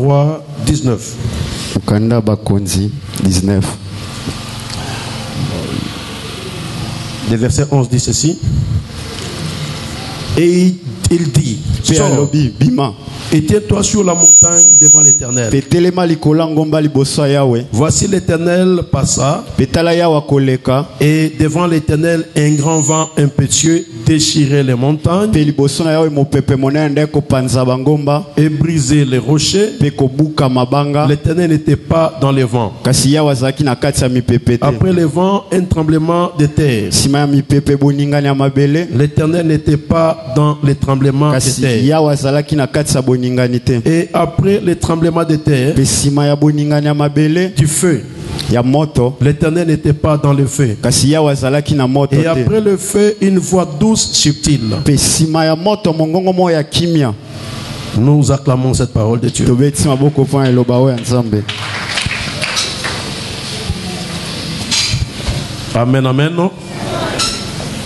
Rois 19. Mukanda Bakonzi 19. Le verset 11 dit ceci. Et il dit, sors, et tiens-toi sur la montagne devant l'Éternel. Voici l'Éternel passa, et devant l'Éternel un grand vent impétueux déchirait les montagnes et brisait les rochers. L'Éternel n'était pas dans les vents. Après le vent, un tremblement de terre. L'Éternel n'était pas dans les tremblements de terre. Et après les tremblements de terre, du feu. L'Éternel n'était pas dans le feu. Et après le feu, une voix douce, subtile. Nous acclamons cette parole de Dieu. Amen, amen.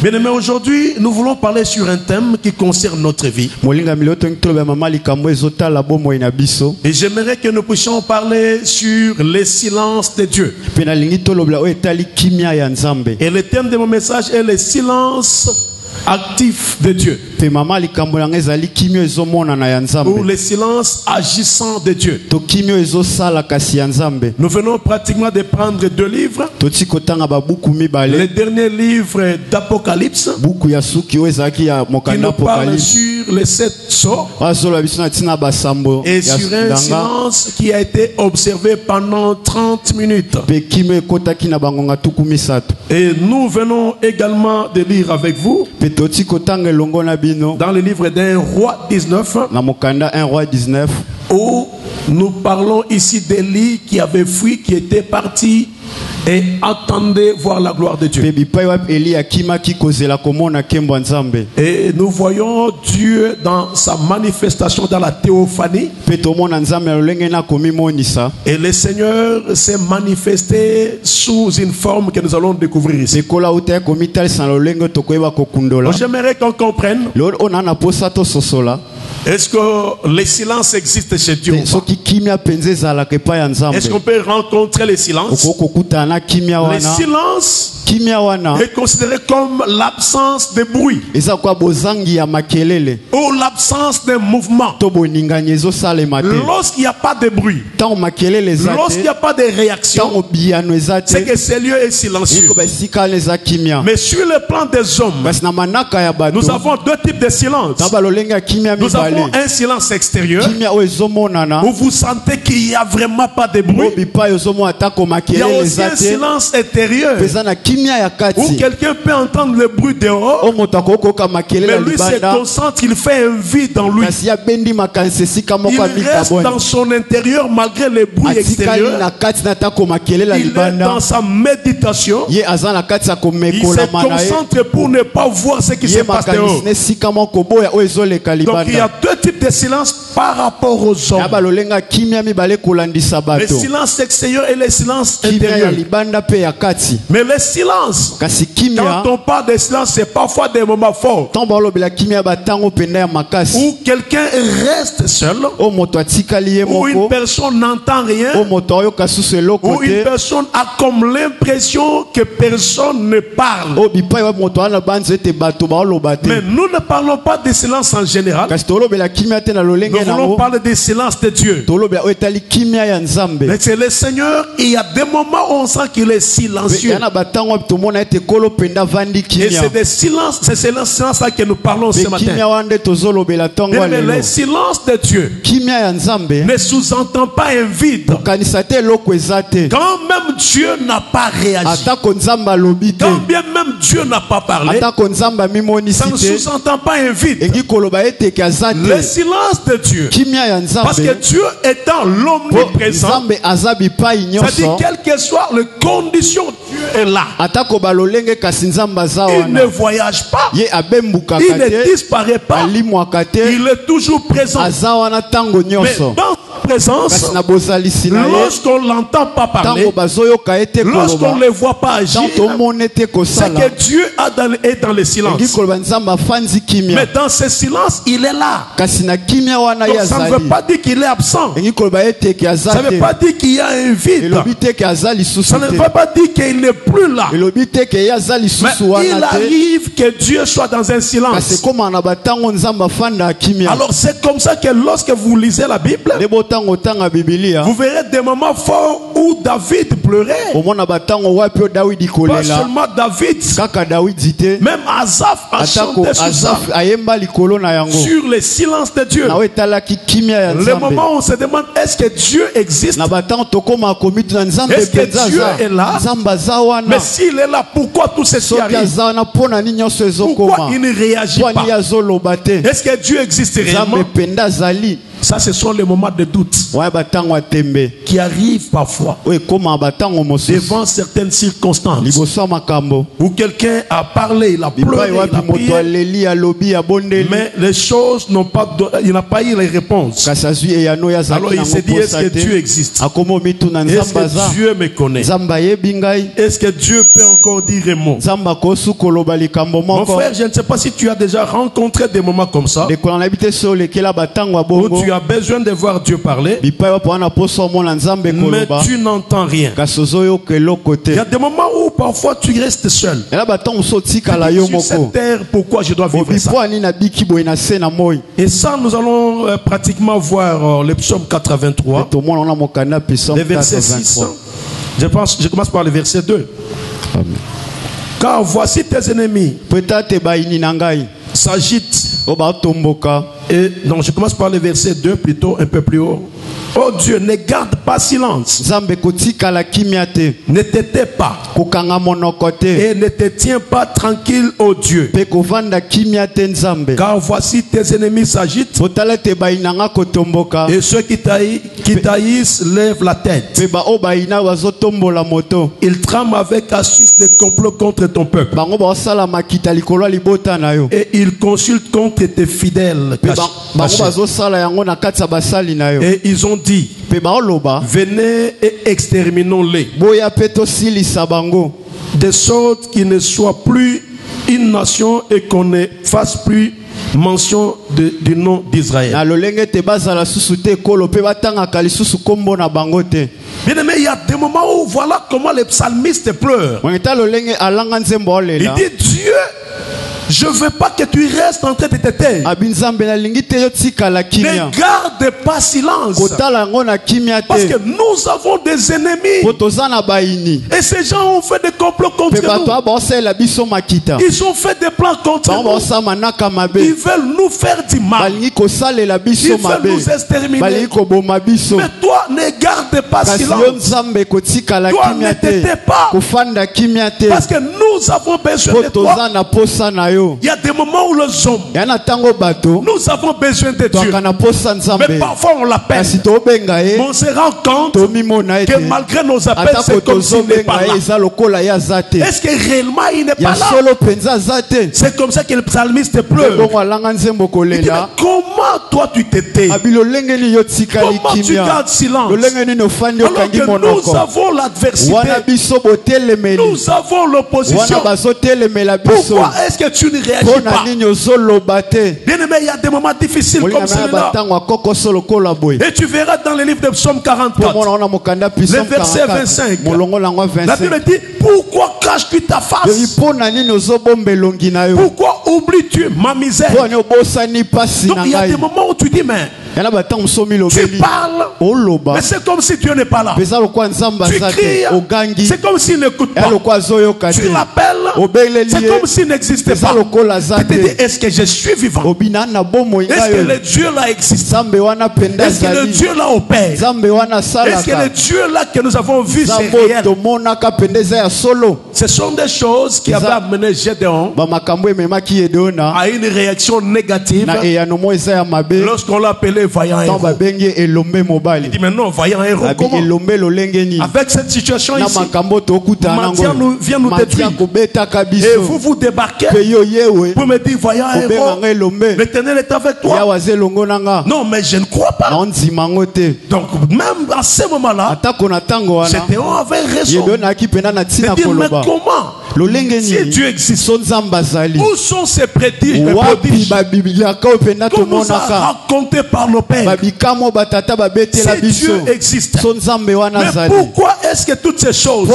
Bien-aimés, aujourd'hui, nous voulons parler sur un thème qui concerne notre vie. Et j'aimerais que nous puissions parler sur les silences de Dieu. Et le thème de mon message est le silence actif de Dieu. Ou le silence agissant de Dieu. Nous venons pratiquement de prendre 2 livres. Le dernier livre d'Apocalypse qui nous parle sur les 7 sceaux et sur un silence qui a été observé pendant 30 minutes. Et nous venons également de lire avec vous dans le livre d'un roi 19 où nous parlons ici d'Élie qui avait fui, qui était parti et attendait voir la gloire de Dieu. Et nous voyons Dieu dans sa manifestation dans la théophanie. Et le Seigneur s'est manifesté sous une forme que nous allons découvrir ici. J'aimerais qu'on comprenne. Est-ce que le silence existe chez Dieu? Est-ce qu'on peut rencontrer le silence? Le silence est considéré comme l'absence de bruit ou l'absence de mouvement. Lorsqu'il n'y a pas de bruit, lorsqu'il n'y a pas de réaction, c'est que ce lieu est silencieux. Mais sur le plan des hommes, nous avons 2 types de silence. Nous avons un silence extérieur où vous sentez qu'il n'y a vraiment pas de bruit. Il y a aussi un silence intérieur où quelqu'un peut entendre le bruit dehors, mais lui se concentre, il fait un vide en lui. Il reste dans son intérieur malgré le bruit extérieur. Il est dans sa méditation. Il se concentre pour ne pas voir ce qui se passe dehors. Donc il y a 2 types de silence par rapport aux hommes. Le silence extérieur et le silence intérieur. Mais le silence, quand on parle de silence, c'est parfois des moments forts où quelqu'un reste seul, où une personne n'entend rien, où une personne a comme l'impression que personne ne parle. Mais nous ne parlons pas de silence en général. Nous voulons parler du silence de Dieu. Mais c'est le Seigneur, il y a des moments où on sent qu'il est silencieux. Et c'est des silences, c'est ce silence-là que nous parlons ce matin. Mais le silence de Dieu ne sous-entend pas un vide. Quand même Dieu n'a pas réagi, quand bien même Dieu n'a pas parlé, ça ne sous-entend pas un vide. Le silence de Dieu, parce que Dieu étant l'omniprésent, c'est-à-dire quelles que soient les conditions, Dieu est là. Il ne voyage pas, il ne disparaît pas, il est toujours présent. Mais dans sa présence, lorsqu'on l'entend pas parler, lorsqu'on ne les voit pas agir, c'est que Dieu est dans le silence. Mais dans ce silence, il est là. Donc ça ne veut pas dire qu'il est absent. Ça ne veut pas dire qu'il y a un vide. Ça ne veut pas dire qu'il n'est plus là. Mais il arrive que Dieu soit dans un silence. Alors c'est comme ça que lorsque vous lisez la Bible, vous verrez des moments forts où David pleurait. Pas seulement David, même Asaph a chanté sur le silence de Dieu. Le moment où on se demande est-ce que Dieu existe, est-ce que Dieu est là, mais s'il est là, pourquoi tout ceci arrive? Pourquoi il ne réagit pas? Est-ce que Dieu existe réellement? Ça, ce sont les moments de doute qui arrivent parfois devant certaines circonstances où quelqu'un a parlé, il a pleuré, il a prié, mais les choses il n'a pas eu les réponses. Alors il s'est dit, est-ce que Dieu existe? Est-ce que Dieu me connaît? Est-ce que Dieu peut encore dire un mot? Mon frère, je ne sais pas si tu as déjà rencontré des moments comme ça où tu as besoin de voir Dieu parler, mais tu n'entends rien. Il y a des moments où parfois tu restes seul. Sur cette terre, pourquoi je dois vivre ça? Et ça, nous allons pratiquement voir le psaume 83, le verset 6. Je commence par le verset 2. Amen. Car voici tes ennemis s'agitent. Et donc je commence par le verset 2 plutôt, un peu plus haut. Oh Dieu, ne garde pas silence. Ne te tais pas. Et ne te tiens pas tranquille, oh Dieu. Car voici tes ennemis s'agitent. Et ceux qui taillissent lèvent la tête. Ils trament avec astuce des complots contre ton peuple. Et ils consultent contre tes fidèles. Et ils ont dit, venez et exterminons-les, de sorte qu'il ne soit plus une nation et qu'on ne fasse plus mention du nom d'Israël. Bien aimé, il y a des moments où voilà comment les psalmistes pleurent. Il dit, Dieu, je ne veux pas que tu restes en train de te taire. Ne garde pas silence. Parce que nous avons des ennemis. Et ces gens ont fait des complots contre nous. Ils ont fait des plans contre nous. Ils veulent nous faire du mal. Ils veulent nous exterminer. Mais toi, ne garde pas silence. Toi, ne te tais pas. Parce que nous avons besoin de toi. Il y a des moments où les hommes, nous avons besoin de Dieu. Mais parfois on l'appelle. Mais on se rend compte que malgré nos appels, c'est comme s'il n'est pas là. Est-ce que réellement il n'est pas là? C'est comme ça que le psalmiste pleure. Il dit, mais comment toi tu te tais? Comment tu gardes silence? Alors que nous avons l'adversité, nous avons l'opposition. Pourquoi est-ce que tu ne réagis pas? Bien aimé, il y a des moments difficiles comme celui-là. Et tu verras dans le livre de Psaume 44, le verset 25. La Bible dit, pourquoi caches-tu ta face? Pourquoi oublies-tu ma misère? Donc il y a des moments où tu dis, mais tu parles, mais c'est comme si Dieu n'est pas là. Tu cries, c'est comme s'il n'écoute pas. Tu l'appelles, c'est comme s'il n'existait pas. Tu te dis, est-ce que je suis vivant? Est-ce que le Dieu là existe? Est-ce que le Dieu là opère? Est-ce que le Dieu là que nous avons vu c'est réel? Ce sont des choses qui avaient amené Gédéon à une réaction négative lorsqu'on l'a appelé appelé vaillant héros. Il dit maintenant vaillant héros comment? Avec cette situation ici, Madia vient nous détruire. Et vous débarquez pour me dire vaillant héros. L'Éternel est avec toi. Non, mais je ne crois pas. Donc même à ce moment-là, Gédéon avait raison. De dire mais comment? Si Dieu existe, où sont ces prodiges? Qu'on nous a raconté par nos pères. Si Dieu existe, mais pourquoi est-ce que toutes ces choses,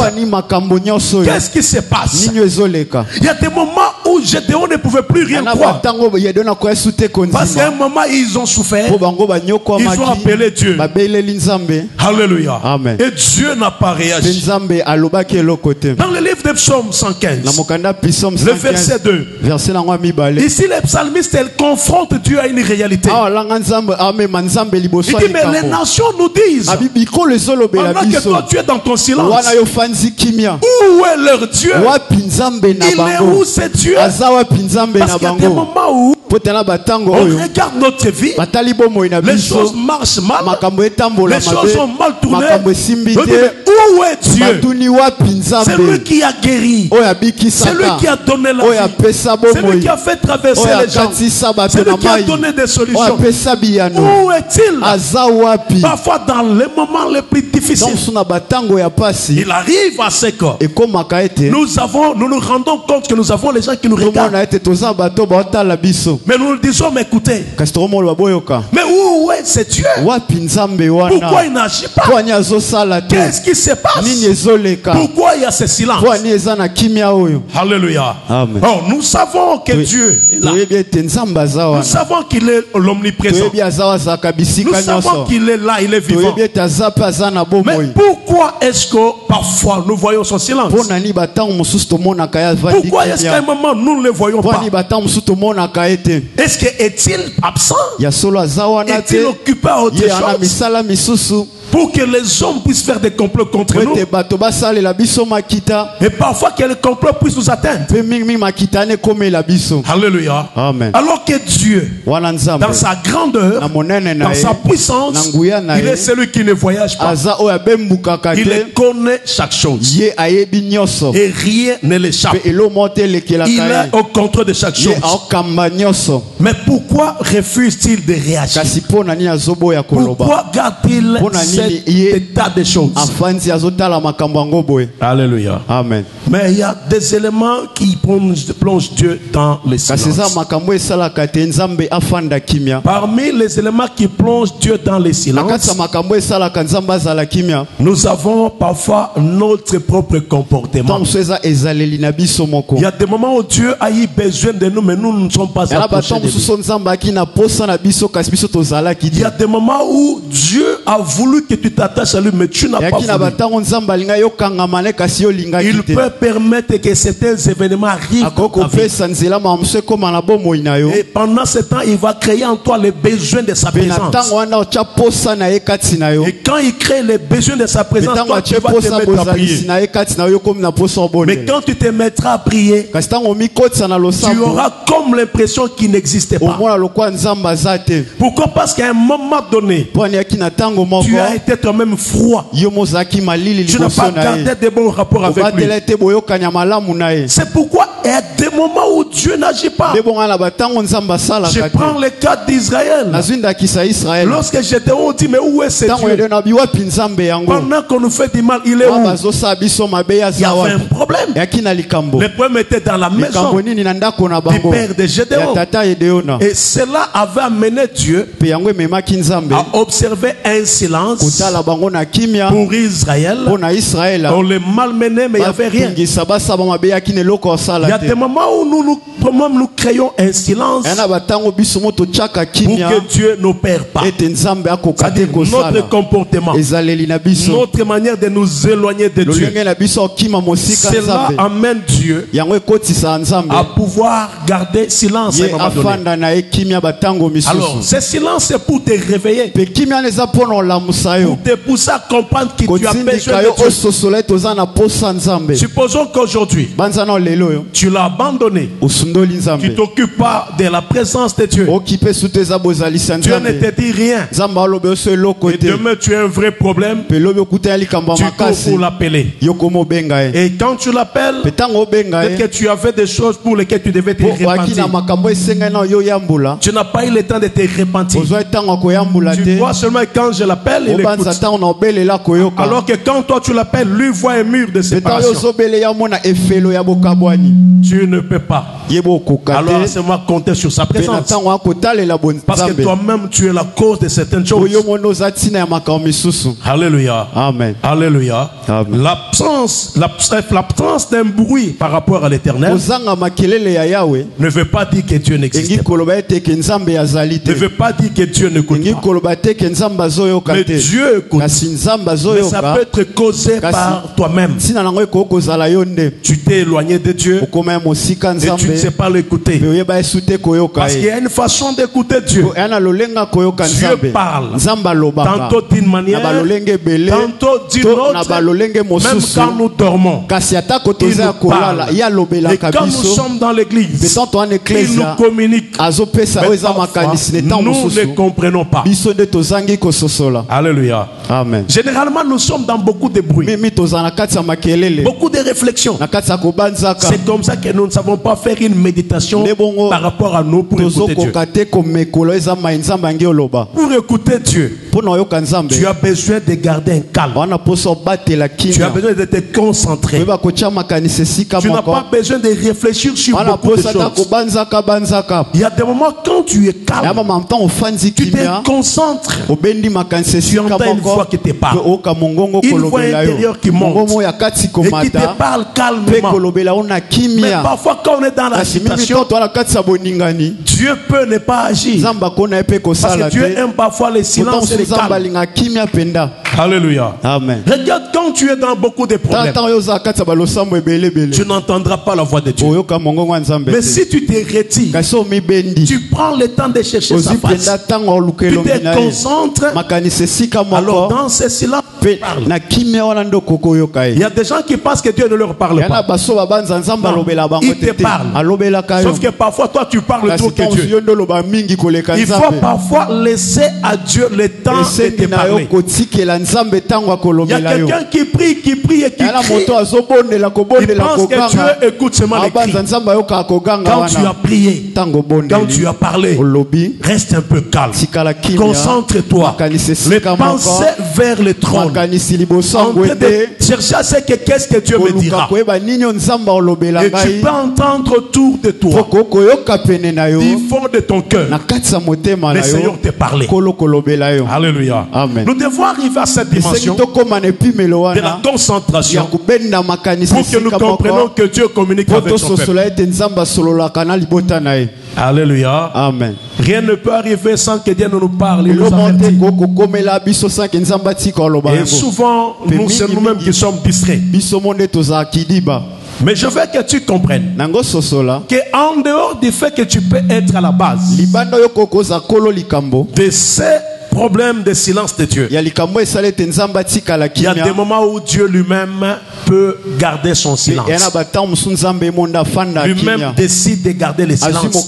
qu'est-ce qui se passe? Il y a des moments où Gédéon ne pouvait plus rien croire. Parce qu'à un moment ils ont souffert, ils ont appelé Dieu. Alléluia. Amen. Et Dieu n'a pas réagi. Dans le livre de Psaume 115, le verset 2, ici les psalmistes confrontent Dieu à une réalité. Il dit mais les nations nous disent, pendant que toi tu es dans ton silence, où est leur Dieu? Il est où ce Dieu? Parce qu'il y a des moments où on regarde notre vie, les choses marchent mal, les choses sont mal tournées. Où est Dieu? C'est lui qui a guéri, c'est lui qui a donné la vie, c'est lui qui a fait traverser les gens, c'est lui qui a donné des solutions. Où est-il? Parfois dans les moments les plus difficiles, il arrive à ce que nous nous rendons compte que nous avons les gens qui nous regardent, mais nous nous disons mais écoutez, mais où est ce Dieu? Pourquoi il n'agit pas? Qu'est-ce qui se passe? Pourquoi il y a ce silence? Alléluia. Oh, nous savons que Dieu est là. Nous savons qu'il est l'omniprésent. Nous savons qu'il est là, il est vivant. Mais pourquoi est-ce que parfois nous voyons son silence? Pourquoi est-ce qu'à un moment nous ne le voyons pas? Est-ce qu'il absent? Est-il occupé à autre chose? Pour que les hommes puissent faire des complots contre nous. Et parfois que les complots puissent nous atteindre. Alléluia. Amen. Alors que Dieu, dans sa grandeur, dans sa puissance, il est celui qui ne voyage pas. Il connaît chaque chose. Et rien ne l'échappe. Il est au contrôle de chaque chose. Mais pourquoi refuse-t-il de réagir? Pourquoi garde-t-il état des choses? Alléluia. Amen. Mais il y a des éléments qui plongent Dieu dans le silence. Parmi les éléments qui plongent Dieu dans le silence, nous avons parfois notre propre comportement. Il y a des moments où Dieu a eu besoin de nous, mais nous ne sommes pas approchés de lui. Il y a des moments où Dieu a voulu que tu t'attaches à lui, mais tu n'as pas voulu. Il peut permettre que certains événements arrivent dans ta vie. Et pendant ce temps, il va créer en toi les besoins de sa présence. Et quand il crée les besoins de sa présence, toi, tu vas te mettre à prier. Mais quand tu te mettras à prier, tu auras comme l'impression qu'il n'existait pas. Pourquoi? Parce qu'à un moment donné, tu as été toi-même froid. Tu n'as pas gardé de bons rapports avec lui. C'est pourquoi il y a des moments où Dieu n'agit pas. Je prends le cas d'Israël. Lorsque j'étais, on dit mais où est ce Dieu? Pendant qu'on nous fait du mal, il est où? Il y avait un problème. Le problème était dans la maison du père de Gédéon. Et cela avait amené Dieu à observer un silence pour Israël. On les malmenait, mais il n'y avait rien. Il y a des moments où nous créons un silence pour que Dieu n'opère pas. C'est-à-dire notre comportement, notre manière de nous éloigner de Dieu. Cela amène Dieu à pouvoir garder silence à un moment donné. Alors, ce silence c'est pour te réveiller, pour te pousser à comprendre que tu as besoin de Dieu. Suppose Supposons qu'aujourd'hui, tu l'as abandonné. Tu ne t'occupes pas de la présence de Dieu. Dieu ne te dit rien. Et demain, tu as un vrai problème. Tu cours pour l'appeler. Et quand tu l'appelles, peut-être que tu as fait des choses pour lesquelles tu devais te repentir. Tu n'as pas eu le temps de te repentir. Tu vois seulement quand je l'appelle, il écoute. Alors que quand toi tu l'appelles, lui voit un mur de séparation. Tu ne peux pas. Alors laisse-moi compter sur sa présence. Parce que toi-même tu es la cause de certaines choses. Alléluia. Amen. Alléluia. L'absence d'un bruit par rapport à l'Éternel ne veut pas dire que Dieu n'existe pas. Ne veut pas dire que Dieu n'écoute pas. Mais Dieu écoute. Mais ça peut être causé par toi-même. Tu t'es éloigné de Dieu et tu ne sais pas l'écouter. Parce qu'il y a une façon d'écouter Dieu. Dieu parle. Tantôt d'une manière, tantôt d'une autre. Même quand nous dormons, il nous parle. Et quand nous sommes dans l'église, il nous communique. Mais parfois, nous ne comprenons pas. Alléluia. Amen. Généralement, nous sommes dans beaucoup de bruit, beaucoup de réflexions. C'est comme ça que nous ne savons pas faire une méditation par rapport à nous pour écouter Dieu. Pour écouter Dieu, tu as besoin de garder un calme. Tu as besoin de te concentrer. Tu n'as pas besoin de réfléchir sur beaucoup de choses. Il y a des moments quand tu es calme, tu te concentres. Tu entends une voix qui te parle, une voix intérieure qui monte et qui te parle calmement. Mais parfois quand on est dans la situation, Dieu peut ne pas agir parce que Dieu aime parfois les silences et les calmes. Alléluia. Amen. Regarde, quand tu es dans beaucoup de problèmes, tu n'entendras pas la voix de Dieu. Mais si tu te retires, tu prends le temps de chercher sa face, tu te concentres, alors dans ce silence, il y a des gens qui pensent que Dieu ne leur parle pas. Non, il te parle. Sauf que parfois toi tu parles trop que Dieu. Il faut parfois laisser à Dieu le temps de te parler. Il y a quelqu'un qui prie et qui crie. Il pense que Dieu écoute seulement les cris. Quand tu as prié, quand tu as parlé, reste un peu calme. Concentre-toi. Les pensées vers le trône. En train de chercher à ce que qu'est-ce que Dieu me dira. Et tu peux entendre autour de toi, du fond de ton cœur, le Seigneur te parler. Alléluia. Amen. Nous devons arriver à cette dimension de la concentration pour que nous comprenions que Dieu communique avec son peuple. Alléluia. Amen. Rien ne peut arriver sans que Dieu ne nous parle. Il nous avertit. Et souvent, c'est nous-mêmes qui sommes distraits. Mais je veux que tu comprennes qu'en dehors du fait que tu peux être à la base de ces problèmes de silence de Dieu, il y a des moments où Dieu lui-même peut garder son silence. Lui-même décide de garder le silence.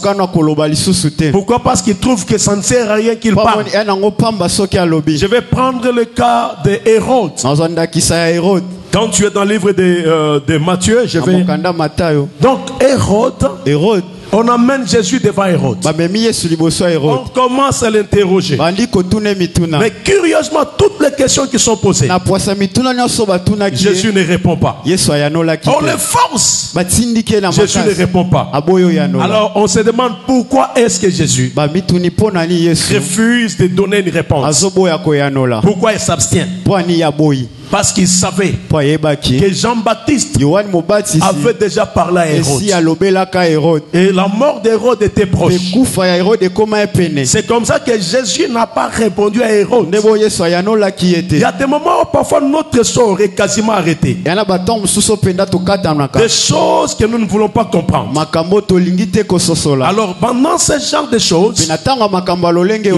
Pourquoi? Parce qu'il trouve que ça ne sert à rien qu'il parle. Je vais prendre le cas de Hérode. Quand tu es dans le livre de Matthieu, je vais... Donc Hérode, on amène Jésus devant Hérode. On commence à l'interroger. Mais curieusement, toutes les questions qui sont posées, Jésus ne répond pas. On le force. Jésus ne répond pas. Alors on se demande pourquoi est-ce que Jésus refuse de donner une réponse. Pourquoi il s'abstient? Parce qu'il savait que Jean-Baptiste avait déjà parlé à Hérode. Et la mort d'Hérode était proche. C'est comme ça que Jésus n'a pas répondu à Hérode. Il y a des moments où parfois notre sort est quasiment arrêté. Des choses que nous ne voulons pas comprendre. Alors pendant ce genre de choses, il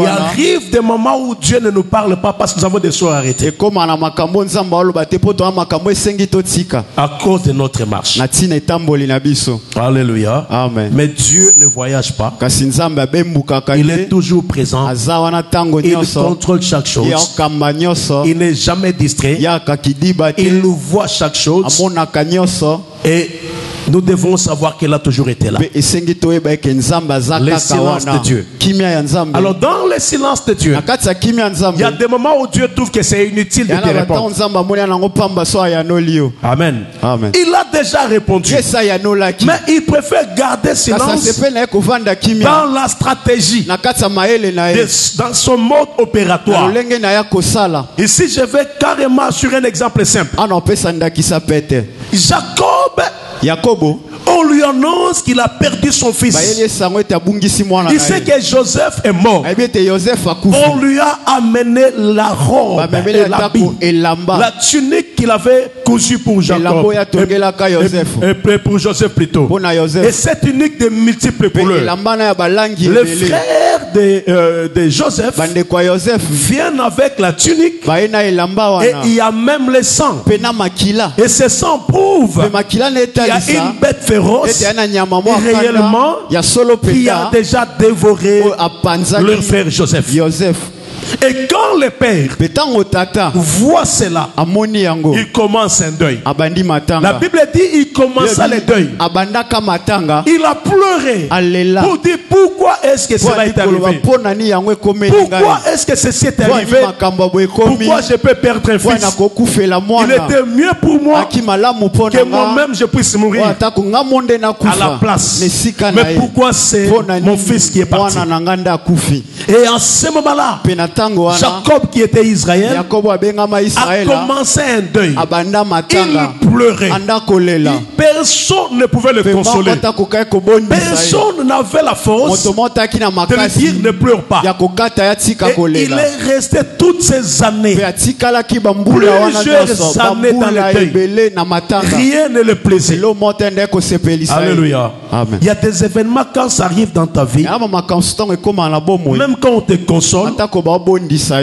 arrive des moments où Dieu ne nous parle pas parce que nous avons des sorts arrêtés. à cause de notre marche. Alléluia. Amen. Mais Dieu ne voyage pas. Il est toujours présent. Il contrôle chaque chose. Il n'est jamais distrait. Il nous voit chaque chose. Et nous devons savoir qu'elle a toujours été là. Les silences de Dieu. Alors dans les silences de Dieu, il y a des moments où Dieu trouve que c'est inutile de te répondre. Amen. Amen. Il a déjà répondu. Mais il préfère garder silence dans la stratégie, dans son mode opératoire. Ici, je vais carrément sur un exemple simple. Jacob, on lui annonce qu'il a perdu son fils. Il sait que Joseph est mort. On lui a amené la robe et la tunique qu'il avait cousue pour Jacob. Et pour Joseph plutôt. Et cette tunique de multiples couleurs. Les frères de Joseph viennent avec la tunique et il y a même le sang. Et ce sang prouve qu'il y a une bête féroce et réellement qui a déjà dévoré leur frère Joseph. Et quand le père voit cela, il commence un deuil. La Bible dit il commença le deuil. Il a pleuré pour dire pourquoi est-ce que cela est arrivé. Pourquoi est-ce que ceci est arrivé. Pourquoi je peux perdre un fils. Il était mieux pour moi que moi-même je puisse mourir à la place. Mais pourquoi c'est mon fils qui est parti. Et en ce moment-là, Jacob qui était Israël a commencé un deuil. Il pleurait. Personne ne pouvait le consoler. Personne n'avait la force de lui dire ne pleure pas. Et il est resté toutes ces années, plusieurs années dans le deuil. Rien ne le plaisait. Alléluia. Amen. Il y a des événements quand ça arrive dans ta vie, même quand on te console,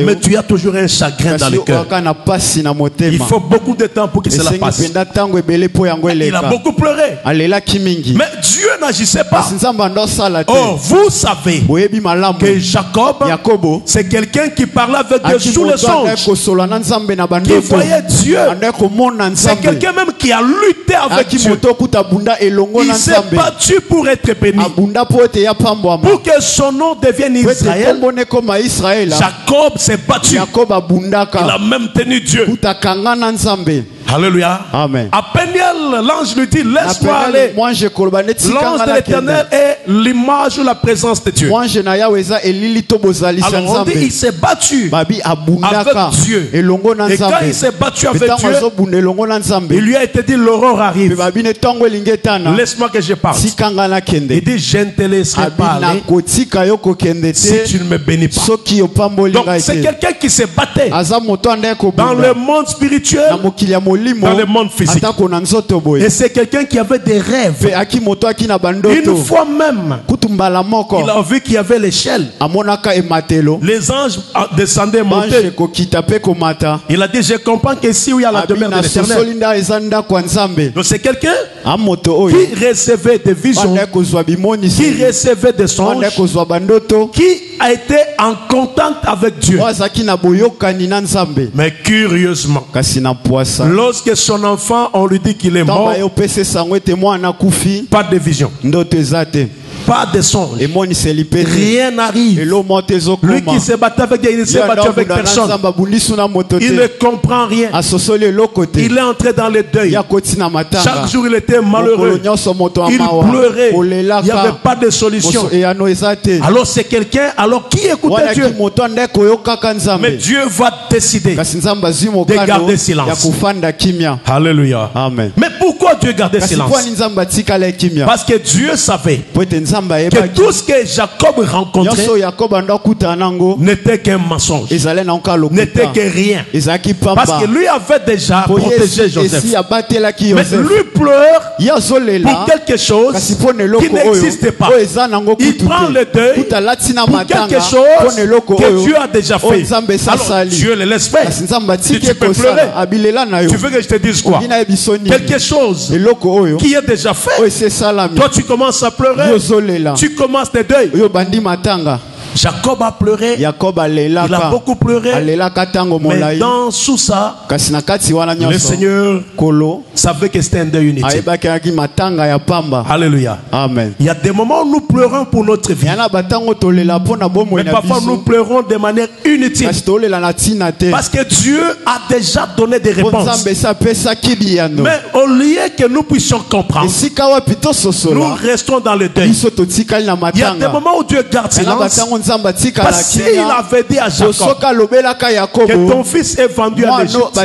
mais tu as toujours un chagrin dans le cœur. Il faut beaucoup de temps pour que cela passe. Il a beaucoup pleuré. Mais Dieu n'agissait pas. Oh, vous savez que Jacob, c'est quelqu'un qui parlait avec Dieu sous le songe, qui voyait Dieu. C'est quelqu'un même qui a lutté avec Dieu. Il s'est battu pour être béni, pour que son nom devienne Israël. Jacob s'est battu. Il a même tenu Dieu. Alléluia. Amen. À Peniel, l'ange lui dit laisse-moi aller. L'ange de l'Éternel est l'image ou la présence de Dieu. Alors on dit il s'est battu avec Dieu. Et quand il s'est battu avec Dieu, il lui a été dit l'aurore arrive. Laisse-moi que je parte. Il dit je ne te laisserai pas aller si tu ne me bénis pas. Donc c'est quelqu'un qui se battait dans le monde spirituel, dans le monde physique. Et c'est quelqu'un qui avait des rêves. Une fois même, il a vu qu'il y avait l'échelle. Les anges descendaient et montaient. Il a dit je comprends qu'ici où il y a la demeure de l'Éternel. Donc c'est quelqu'un qui recevait des visions, qui recevait des songes, qui a été en contact avec Dieu. Mais curieusement, lorsque son enfant, on lui dit qu'il est mort, pas de vision, pas de songe, rien n'arrive. Lui qui se battait avec Dieu, il ne s'est battu avec personne. Il ne comprend rien. Il est entré dans le deuil. Chaque jour il était malheureux. Il pleurait. Il n'y avait pas de solution. Alors c'est quelqu'un qui écoutait Dieu. Mais Dieu va décider de garder silence. Alléluia. Amen. Mais pourquoi Dieu gardait silence? Parce que Dieu savait que tout ce que Jacob rencontrait n'était qu'un mensonge, n'était que rien. Parce que lui avait déjà protégé Joseph. Mais lui pleure pour quelque chose qui n'existe pas. Il prend le deuil pour quelque chose que Dieu a déjà fait. Alors Dieu le laisse faire. Si tu peux pleurer, tu veux que je te dise quoi? Quelque chose qui est déjà fait. Toi tu commences à pleurer, tu commences tes deuils. Jacob a pleuré, il a beaucoup pleuré, mais dans tout ça, le Seigneur savait que c'était un deuil inutile. Alléluia. Amen. Il y a des moments où nous pleurons pour notre vie, mais parfois nous pleurons de manière inutile, parce que Dieu a déjà donné des réponses. Mais au lieu que nous puissions comprendre, nous restons dans le deuil. Il y a des moments où Dieu garde silence, parce qu'il avait dit à Jacob que ton fils est vendu à l'Égypte.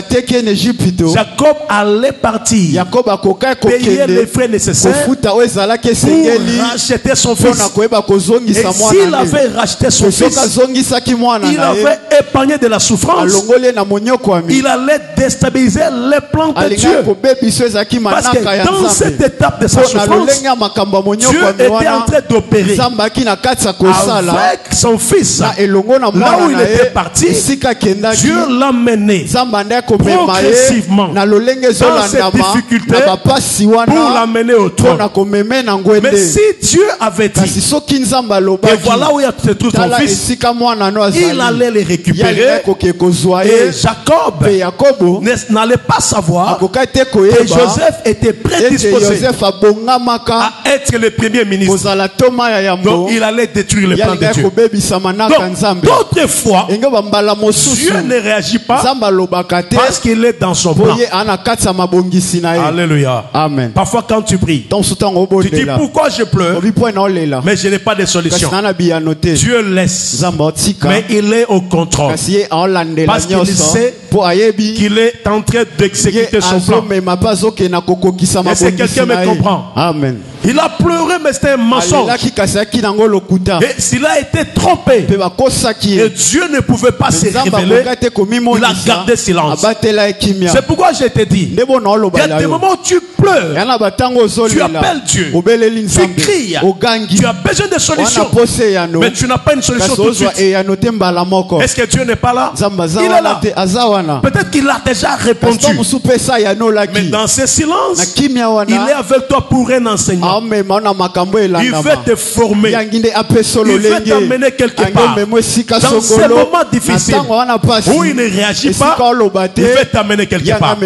Jacob allait partir, payer les frais nécessaires pour racheter son fils. Et s'il avait racheté son fils, il avait épargné de la souffrance. Il allait déstabiliser les plans de Dieu. Parce que dans cette étape de sa souffrance, Dieu était en train d'opérer avec son fils. Là où il était parti, Dieu l'a mené progressivement dans cette difficulté pour l'amener au trône. Mais si Dieu avait dit que voilà où il se trouve ton fils, il allait les récupérer, et Jacob n'allait pas savoir que Joseph était prédisposé à être le premier ministre. Donc il allait détruire le plan de Dieu. Donc, d'autres fois, Dieu ne réagit pas parce qu'il est dans son plan. Alléluia. Amen. Parfois, quand tu pries, tu dis pourquoi je pleure, mais je n'ai pas de solution. Dieu laisse, mais il est au contrôle parce qu'il sait qu'il est en train d'exécuter son plan. Est-ce que quelqu'un me comprend? Amen. Il a pleuré, mais c'était un mensonge. Et s'il a été trompé, et Dieu ne pouvait pas se révéler, il a gardé silence. C'est pourquoi je te dis, il y a des moments où tu pleures, tu appelles Dieu, tu cries, tu as besoin de solutions, mais tu n'as pas une solution tout de suite. Est-ce que Dieu n'est pas là? Il est là. Peut-être qu'il a déjà répondu, mais dans ce silence, il est avec toi pour un enseignement. Il veut te former, il veut t'amener quelque part. Dans ces moments difficiles où il ne réagit pas, il veut t'amener quelque part.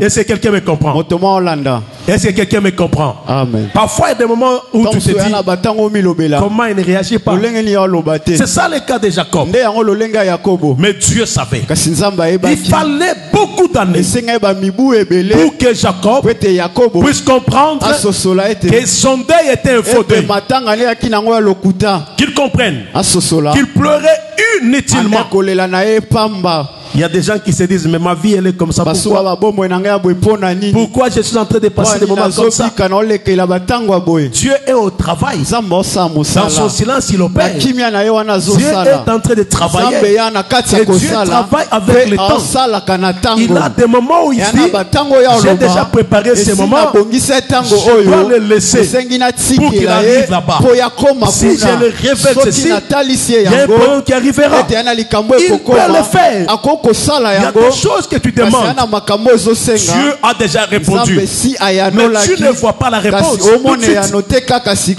Est-ce que quelqu'un me comprend? Est-ce que quelqu'un me comprend? Amen. Parfois il y a des moments où tu te dis comment il ne réagit pas. C'est ça le cas de Jacob. Mais Dieu savait. Il fallait beaucoup d'années pour que Jacob puisse comprendre que son deuil était un faux deuil. Qu'il comprenne qu'il pleurait inutilement. Il y a des gens qui se disent mais ma vie elle est comme ça, pourquoi je suis en train de passer des moments comme ça? Dieu est au travail. Dans son silence il opère. Dieu est en train de travailler et Dieu travaille avec le temps. Il a des moments où il dit j'ai déjà préparé ces moments, je dois le laisser pour qu'il arrive là-bas. Si je le révèle ceci, il y a un problème qui arrivera. Il peut le faire. Il y a des choses que tu demandes, Dieu a déjà répondu, mais tu ne vois pas la réponse tout de suite.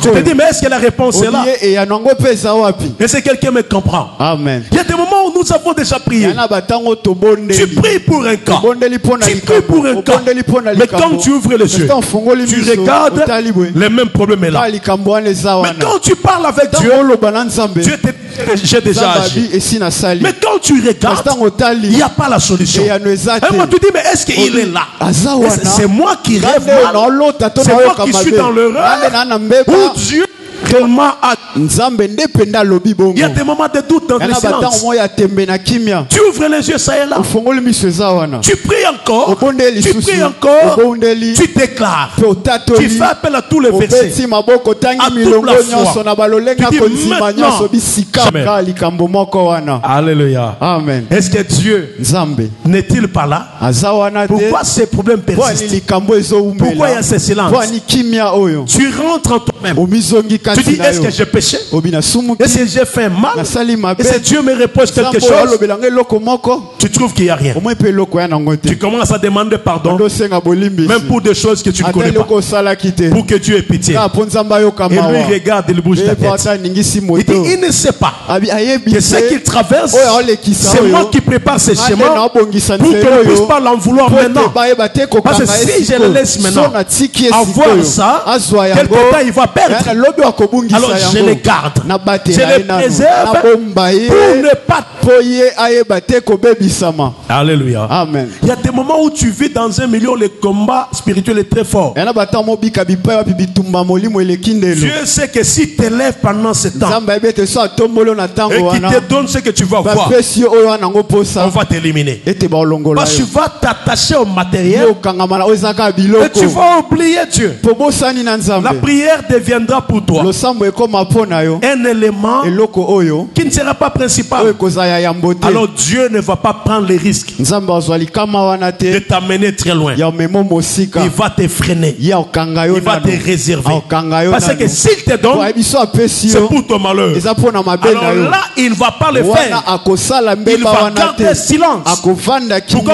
Tu te dis mais est-ce que la réponse est là? Est-ce que quelqu'un me comprend? Amen. Il y a des moments où nous avons déjà prié. Tu pries pour un cas, tu pries pour un cas, mais quand tu ouvres les yeux, tu regardes, le même problème est là. Mais quand tu parles avec Dieu, Dieu te j'ai déjà agi. Mais quand tu regardes, il n'y a pas la solution. Et moi tu dis mais est-ce qu'il est là? C'est moi qui rêve mal, c'est moi qui suis dans l'erreur, ou Dieu réellement a. Il y a des moments de doute dans le silence. Tu ouvres les yeux, ça est là. Tu pries encore. Tu pries encore. Tu déclares. Tu fais appel à tous les versets. À toute la foi. Alléluia. Amen. Est-ce que Dieu n'est-il pas là? Pourquoi ces problèmes persistent? Pourquoi il y a ce silence? Tu rentres en toi-même. Tu dis, est-ce que j'ai péché? Est-ce que j'ai fait mal? Est-ce que Dieu me reproche quelque chose? Tu trouves qu'il n'y a rien. Tu commences à demander pardon, même pour des choses que tu ne connais pas, pour que Dieu ait pitié. Et lui regarde, il bouge la tête. Il dit, il ne sait pas que ce qu'il traverse, c'est moi qui prépare ces chemins pour qu'il ne puisse pas l'en vouloir maintenant. Parce que si je le laisse maintenant avoir ça, quelque temps il va perdre. Alors je les garde, je les préserve pour ne pas. Alléluia. Amen. Il y a des moments où tu vis dans un milieu où le combat spirituel est très fort. Dieu sait que si tu élèves pendant ce temps et qu'il te donne ce que tu vas voir, on va t'éliminer. Parce que tu vas t'attacher au matériel et tu vas oublier Dieu. La prière deviendra pour toi un élément qui ne sera pas principal. Alors Dieu ne va pas prendre les risques de t'amener très loin. Il va te freiner. Il va te réserver. Parce que s'il te donne, c'est pour ton malheur. Alors là, il ne va pas le faire. Il va garder silence. Pourquoi?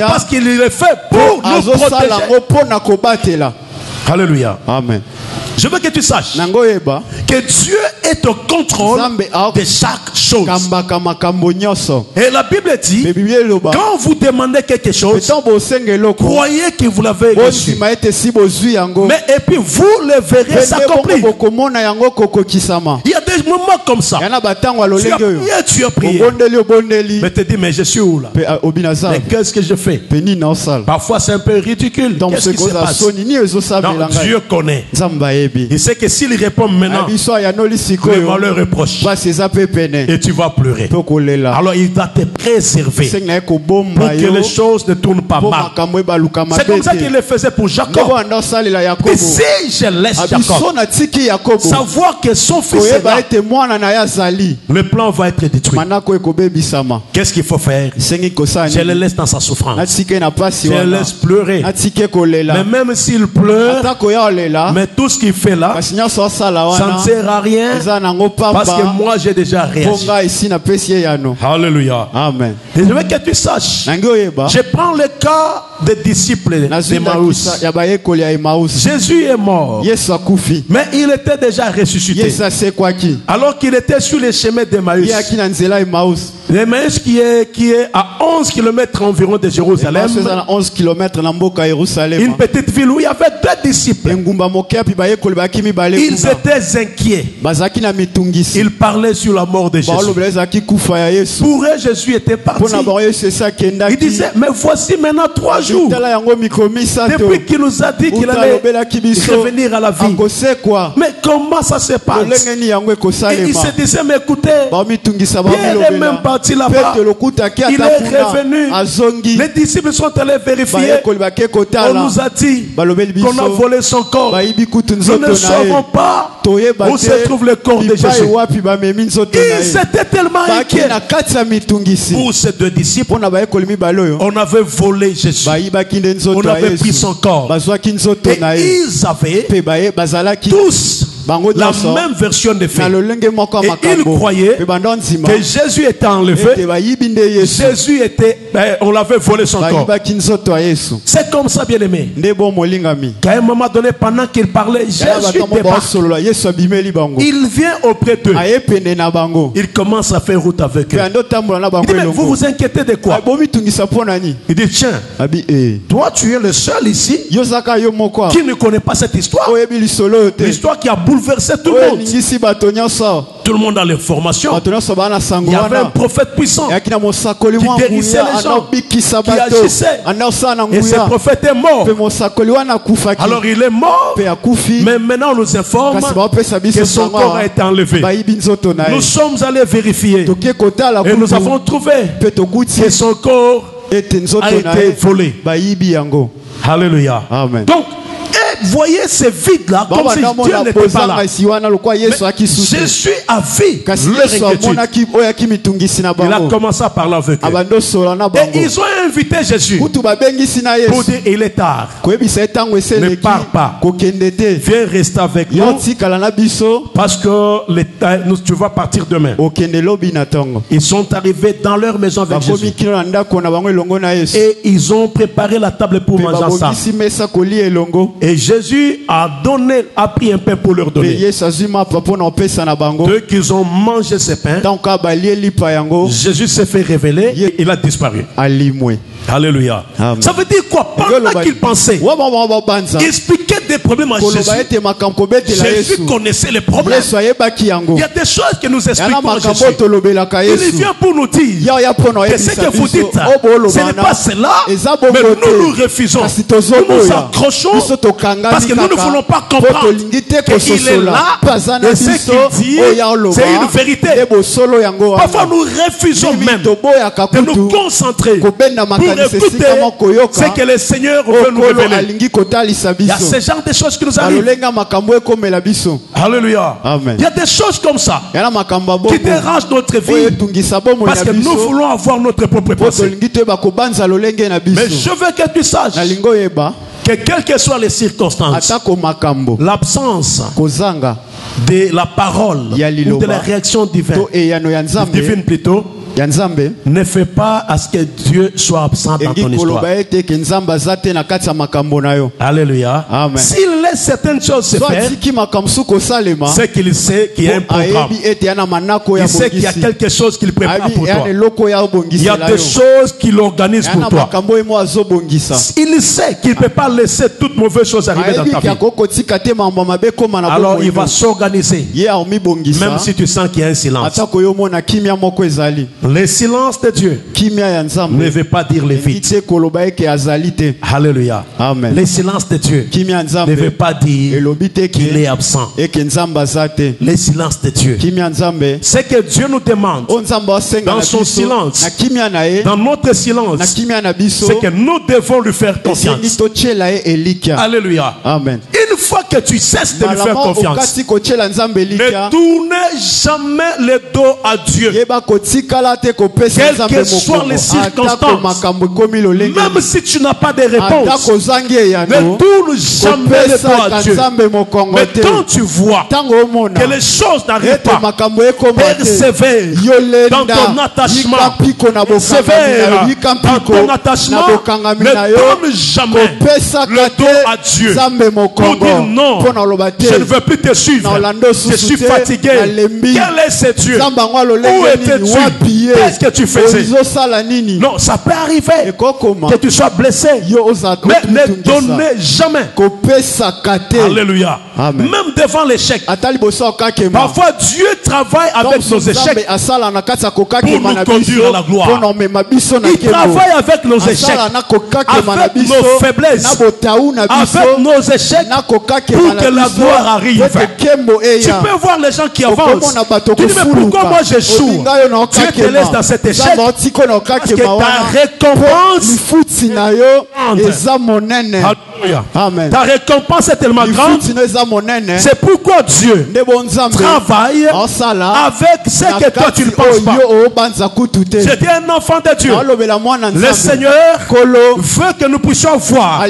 Parce qu'il le fait pour nous protéger. Alléluia. Amen. Je veux que tu saches que Dieu est au contrôle de chaque chose. Et la Bible dit, quand vous demandez quelque chose, croyez que vous l'avez reçu. Mais et puis vous le verrez s'accomplir. Il y a des moments comme ça. Tu as prié. Mais tu te dis, mais je suis où là? Mais qu'est-ce que je fais? Parfois c'est un peu ridicule. Qu'est-ce qui se passe? Non, Dieu connaît. Il sait que s'il répond maintenant, le malheur reproche. Et tu vas pleurer. Alors il va te préserver pour que les choses ne tournent pas mal. C'est comme ça qu'il le faisait pour Jacob. Et si je laisse Jacob savoir que son fils est là, le plan va être détruit. Qu'est-ce qu'il faut faire? Je le laisse dans sa souffrance. Je le laisse pleurer. Mais même s'il pleure, mais tout ce qu'il fait là, ça ne sert à rien, parce que moi j'ai déjà réagi. Alléluia. Amen. Et je veux que tu saches, je prends le cas des disciples d'Emmaüs. Jésus est mort, mais il était déjà ressuscité. Alors qu'il était sur les chemins d'Emmaüs. Emmaüs qui est à 11 km environ de Jérusalem. Une petite ville où il y avait deux disciples. Ils étaient inquiets. Ils parlaient sur la mort de Jésus. Pour eux, Jésus était parti. Ils disaient, mais voici maintenant 3 jours depuis qu'il nous a dit qu'il allait revenir à la vie. Mais comment ça se passe? Et ils se disaient, mais écoutez, Pierre est même parti là-bas. Il est revenu. Les disciples sont allés vérifier. On nous a dit qu'on a volé son corps. Nous ne savons pas où se trouve le corps de Jésus. Ils étaient tellement inquiets. Pour ces deux disciples, on avait volé Jésus. On avait pris son corps. Et ils avaient tous la même version de faits. Et ils croyaient que Jésus était enlevé. Jésus était, on l'avait volé son corps. C'est comme ça, bien aimé. Qu'à un moment donné, pendant qu'il parlait, Jésus débarque. Il vient auprès d'eux. Il commence à faire route avec eux. Il dit, mais vous vous inquiétez de quoi? Il dit, tiens, toi tu es le seul ici qui ne connaît pas cette histoire. L'histoire qui a bouleversé bouleversé tout le monde. Tout le monde a l'information. Il y avait un prophète puissant qui guérissait les gens, qui agissait. Et ce prophète est mort. Alors il est mort, mais maintenant on nous informe que son corps a été enlevé. Nous sommes allés vérifier et nous avons trouvé que son corps a été volé. Alléluia. Amen. Donc, voyez ce vide-là comme si Dieu n'était pas là. Mais Jésus a vu leur inquiétude. Il a commencé à parler avec eux. Et ils ont invité Jésus pour dire il est tard. Ne pars pas. Viens rester avec nous parce que tu vas partir demain. Ils sont arrivés dans leur maison avec Jésus. Et ils ont préparé la table pour manger ensemble. Et Jésus a pris un pain pour leur donner. Dès qu'ils ont mangé ce pain, Jésus s'est fait révéler et il a disparu. Alléluia. Amen. Ça veut dire quoi? Pendant qu'il pensait, il expliquait des problèmes à Jésus. Jésus connaissait les problèmes. Il y a des choses que nous expliquons à Jésus. Il vient pour nous dire que ce que vous dites, ce n'est pas cela, mais nous refusons. Nous nous accrochons parce que nous ne voulons pas comprendre qu'il est là et ce qu'il dit, c'est une vérité. Parfois nous refusons même de nous concentrer pour écouter ce que le Seigneur veut nous révéler. Il y a ce genre de choses qui nous arrivent. Alléluia. Amen. Il y a des choses comme ça qui dérangent notre vie parce que nous voulons avoir notre propre pensée. Mais je veux que tu saches que quelles que soient les circonstances, l'absence de la parole ou de la réaction divine plutôt, ne fait pas à ce que Dieu soit absent dans ton histoire. Alléluia. S'il laisse certaines choses se faire, c'est qu'il sait qu'il y a un programme. Il sait qu'il y a quelque chose qu'il prépare pour toi. Il y a des choses qu'il organise pour toi. Il sait qu'il ne peut pas laisser toute mauvaise chose arriver dans ta vie. Alors il va s'organiser. Même si tu sens qu'il y a un silence. Le silence de Dieu ne veut pas dire le vide. Alléluia. Amen. Le silence de Dieu ne veut pas dire qu'il est absent. Le silence de Dieu, c'est que Dieu nous demande dans son silence, dans notre silence, c'est que nous devons lui faire confiance. Alléluia. Amen. Une fois que tu cesses de lui faire confiance, ne tournez jamais le dos à Dieu. Quelles que soient les circonstances, même si tu n'as pas de réponse, ne tourne jamais le dos à Dieu. Mais quand tu vois que les choses n'arrivent pas, persévère dans ton attachement. Persévère dans ton attachement. Ne tourne jamais le dos à Dieu pour dire non, je ne veux plus te suivre, je suis fatigué. Quel est ce Dieu? Où étais-tu? Qu'est-ce que tu faisais? Non, ça peut arriver que tu sois blessé, mais ne donnez jamais. Alléluia. Amen. Même devant l'échec. Parfois Dieu travaille avec nos échecs pour nous conduire à la gloire. Il travaille avec nos échecs, avec nos faiblesses, avec nos échecs pour que la gloire arrive. Tu peux voir les gens qui avancent. Tu dis mais pourquoi moi j'échoue? Dieu te laisse dans cet échec parce que ta récompense, ta récompense est tellement grande. C'est pourquoi Dieu travaille avec ce que toi tu ne penses pas. J'étais un enfant de Dieu. Le Seigneur veut que nous puissions voir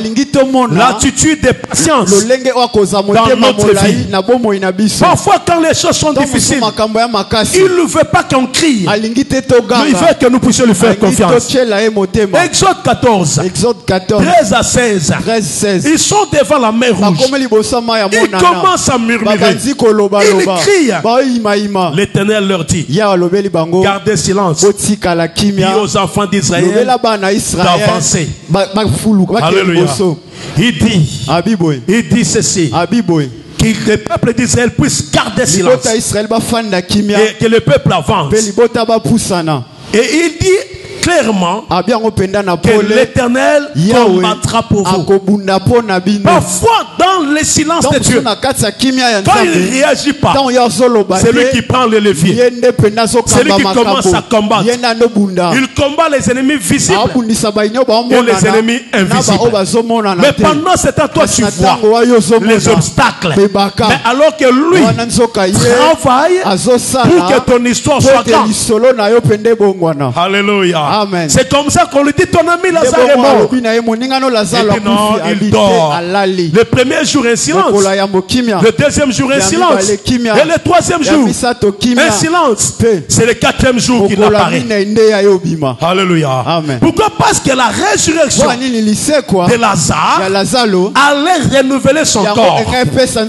l'attitude de patience dans notre vie. Parfois quand les choses sont difficiles, il ne veut pas qu'on crie, mais il veut que nous puissions lui faire confiance. Exode 14, 13 à 16. Ils sont devant la mer rouge. Ils commencent à murmurer. Ils crient. L'Éternel leur dit, gardez silence. Dis aux enfants d'Israël d'avancer. Alléluia. Il dit ceci. le peuple d'Israël puisse garder silence. Et que le peuple avance. Et il dit clairement que l'Éternel combattra pour vous. Parfois dans le silence de Dieu, quand il ne réagit pas, c'est lui qui prend le levier, c'est lui qui commence à combattre. Il combat les ennemis visibles et les ennemis invisibles. Mais pendant ce temps, toi tu vois les obstacles. Mais alors que lui travaille pour que ton histoire soit grande. Alléluia. C'est comme ça qu'on lui dit ton ami Lazare est mort. Et maintenant il dort. Le premier jour un silence. Le deuxième jour un silence. Et le troisième jour un silence. C'est le quatrième jour qu'il apparaît. Alléluia. Pourquoi? Parce que la résurrection de Lazare allait renouveler son corps.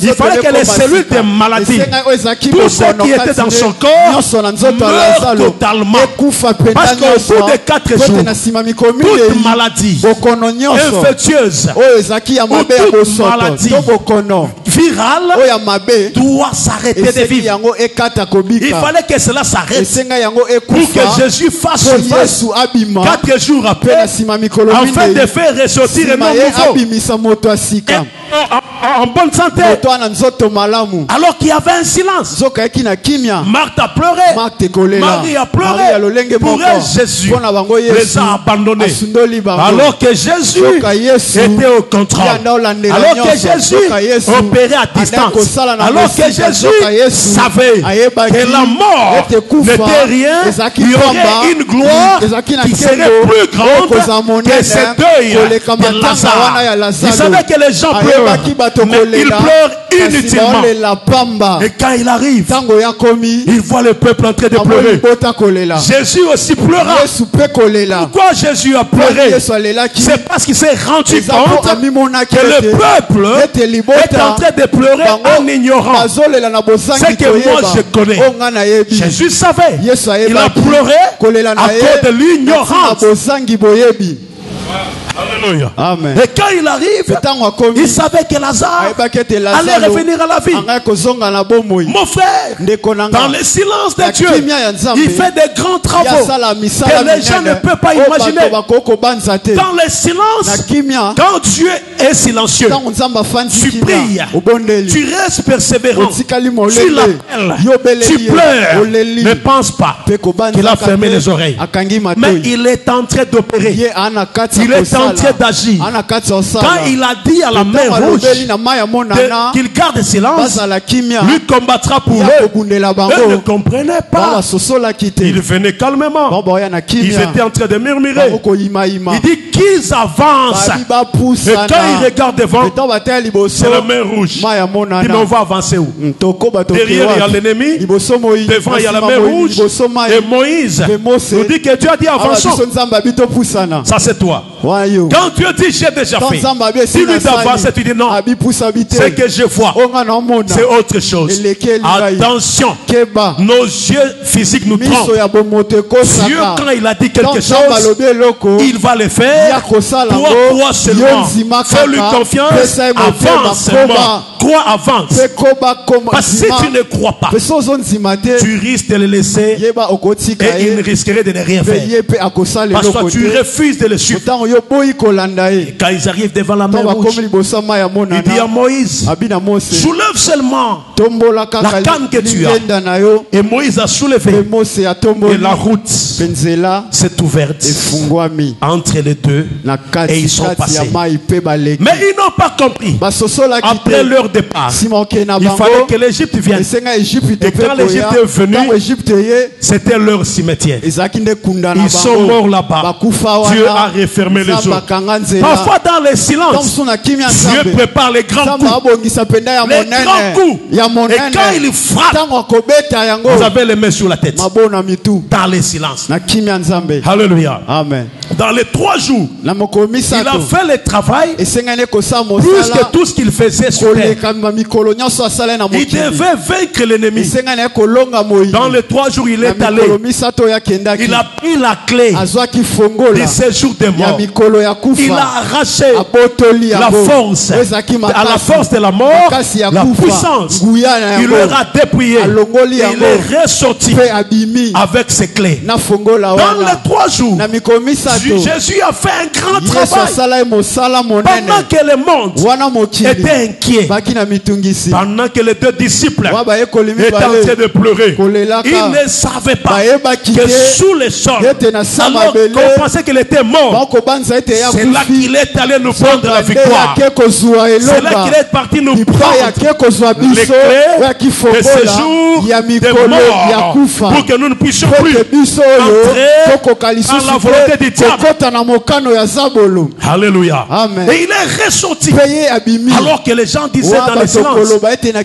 Il fallait que les cellules de maladie, tout ce qui était dans son corps, meurent totalement. Parce qu'au bout de 4 jours, toute maladie infectieuse ou toute maladie virale doit s'arrêter de vivre. Il fallait que cela s'arrête pour que Jésus fasse 4 jours après, afin de faire ressortir un homme nouveau en bonne santé. Alors qu'il y avait un silence. Marthe a pleuré, Marie a pleuré. Pour elle, Jésus les a abandonnés. Alors que Jésus était au contrôle. Alors que Jésus opérait à distance. Alors que Jésus savait que la mort n'était rien. Il y aurait une gloire qui serait plus grande que ce deuil de Lazare. Il savait que les gens pleurent, mais ils pleurent inutilement. Et quand il arrive, il voit le peuple en train de pleurer. Jésus aussi pleura. Pourquoi Jésus a pleuré? C'est parce qu'il s'est rendu compte que le peuple est en train de pleurer en ignorant ce que moi je connais. Jésus savait. Il a pleuré à cause de l'ignorance. Alléluia. Amen. Et quand il arrive, il savait que Lazare allait revenir à la vie. Mon frère, dans le silence de Dieu, il fait des grands travaux que les gens ne peuvent pas imaginer. Dans le silence, quand Dieu est silencieux, tu pries, tu restes persévérant, tu l'appelles, tu pleures. Ne pense pas qu'il a fermé les oreilles, mais il est en train d'opérer. Il est en train d'agir. Quand il a dit à la mer rouge qu'il garde silence, lui combattra pour eux. Eux ne comprenaient pas. Ils venaient calmement. Ils étaient en train de murmurer. Il dit qu'ils avancent. Et quand ils regardent devant, c'est la mer rouge. Il dit, on va avancer où? Derrière il y a l'ennemi, devant il y a la mer rouge. Et Moïse nous dit que Dieu a dit avançons. Ça c'est toi. Quand Dieu dit j'ai déjà fait, si lui d'avancer, tu dis non, ce que je vois c'est autre chose. Attention, nos yeux physiques nous trompent. Dieu, quand il a dit quelque chose, il va le faire. Toi crois seulement, fais-lui confiance, avance seulement. Crois, avance. Parce que si tu ne crois pas, tu risques de le laisser et il risquerait de ne rien faire. Parce que tu refuses de le suivre. Et quand ils arrivent devant la mer rouge, il dit à Moïse, soulève seulement la canne que tu as. Et Moïse a soulevé. Et la route s'est ouverte entre les deux. Et ils sont passés. Mais ils n'ont pas compris. Après leur départ, il fallait que l'Égypte vienne. Et quand l'Égypte est venue, c'était leur cimetière. Ils sont morts là-bas. Dieu a refermé les eaux. Parfois dans le silence, Dieu prépare les grands coups. Les grands coups. Et quand il frappe, vous avez les mains sur la tête. Dans le silence. Alléluia. Amen. Dans les 3 jours, il a fait le travail plus que tout ce qu'il faisait sur terre. Il devait vaincre l'ennemi. Dans les 3 jours, il est allé. Il a pris la clé du séjour des morts. Il a arraché la force, à la force de la mort, la puissance. Il leur a dépouillé. Il est ressorti avec ses clés. Dans les 3 jours, Jésus a fait un grand travail. Pendant que le monde était inquiet, pendant que les 2 disciples étaient en train de pleurer, ils ne savaient pas que sous les sols, alors qu'on pensait qu'il était mort, c'est là qu'il est allé nous prendre la victoire. C'est là qu'il est parti nous prendre les clés de ce jour des morts, pour que nous ne puissions plus entrer dans la volonté du diable. Alléluia. Et il est ressorti alors que les gens disaient dans le silence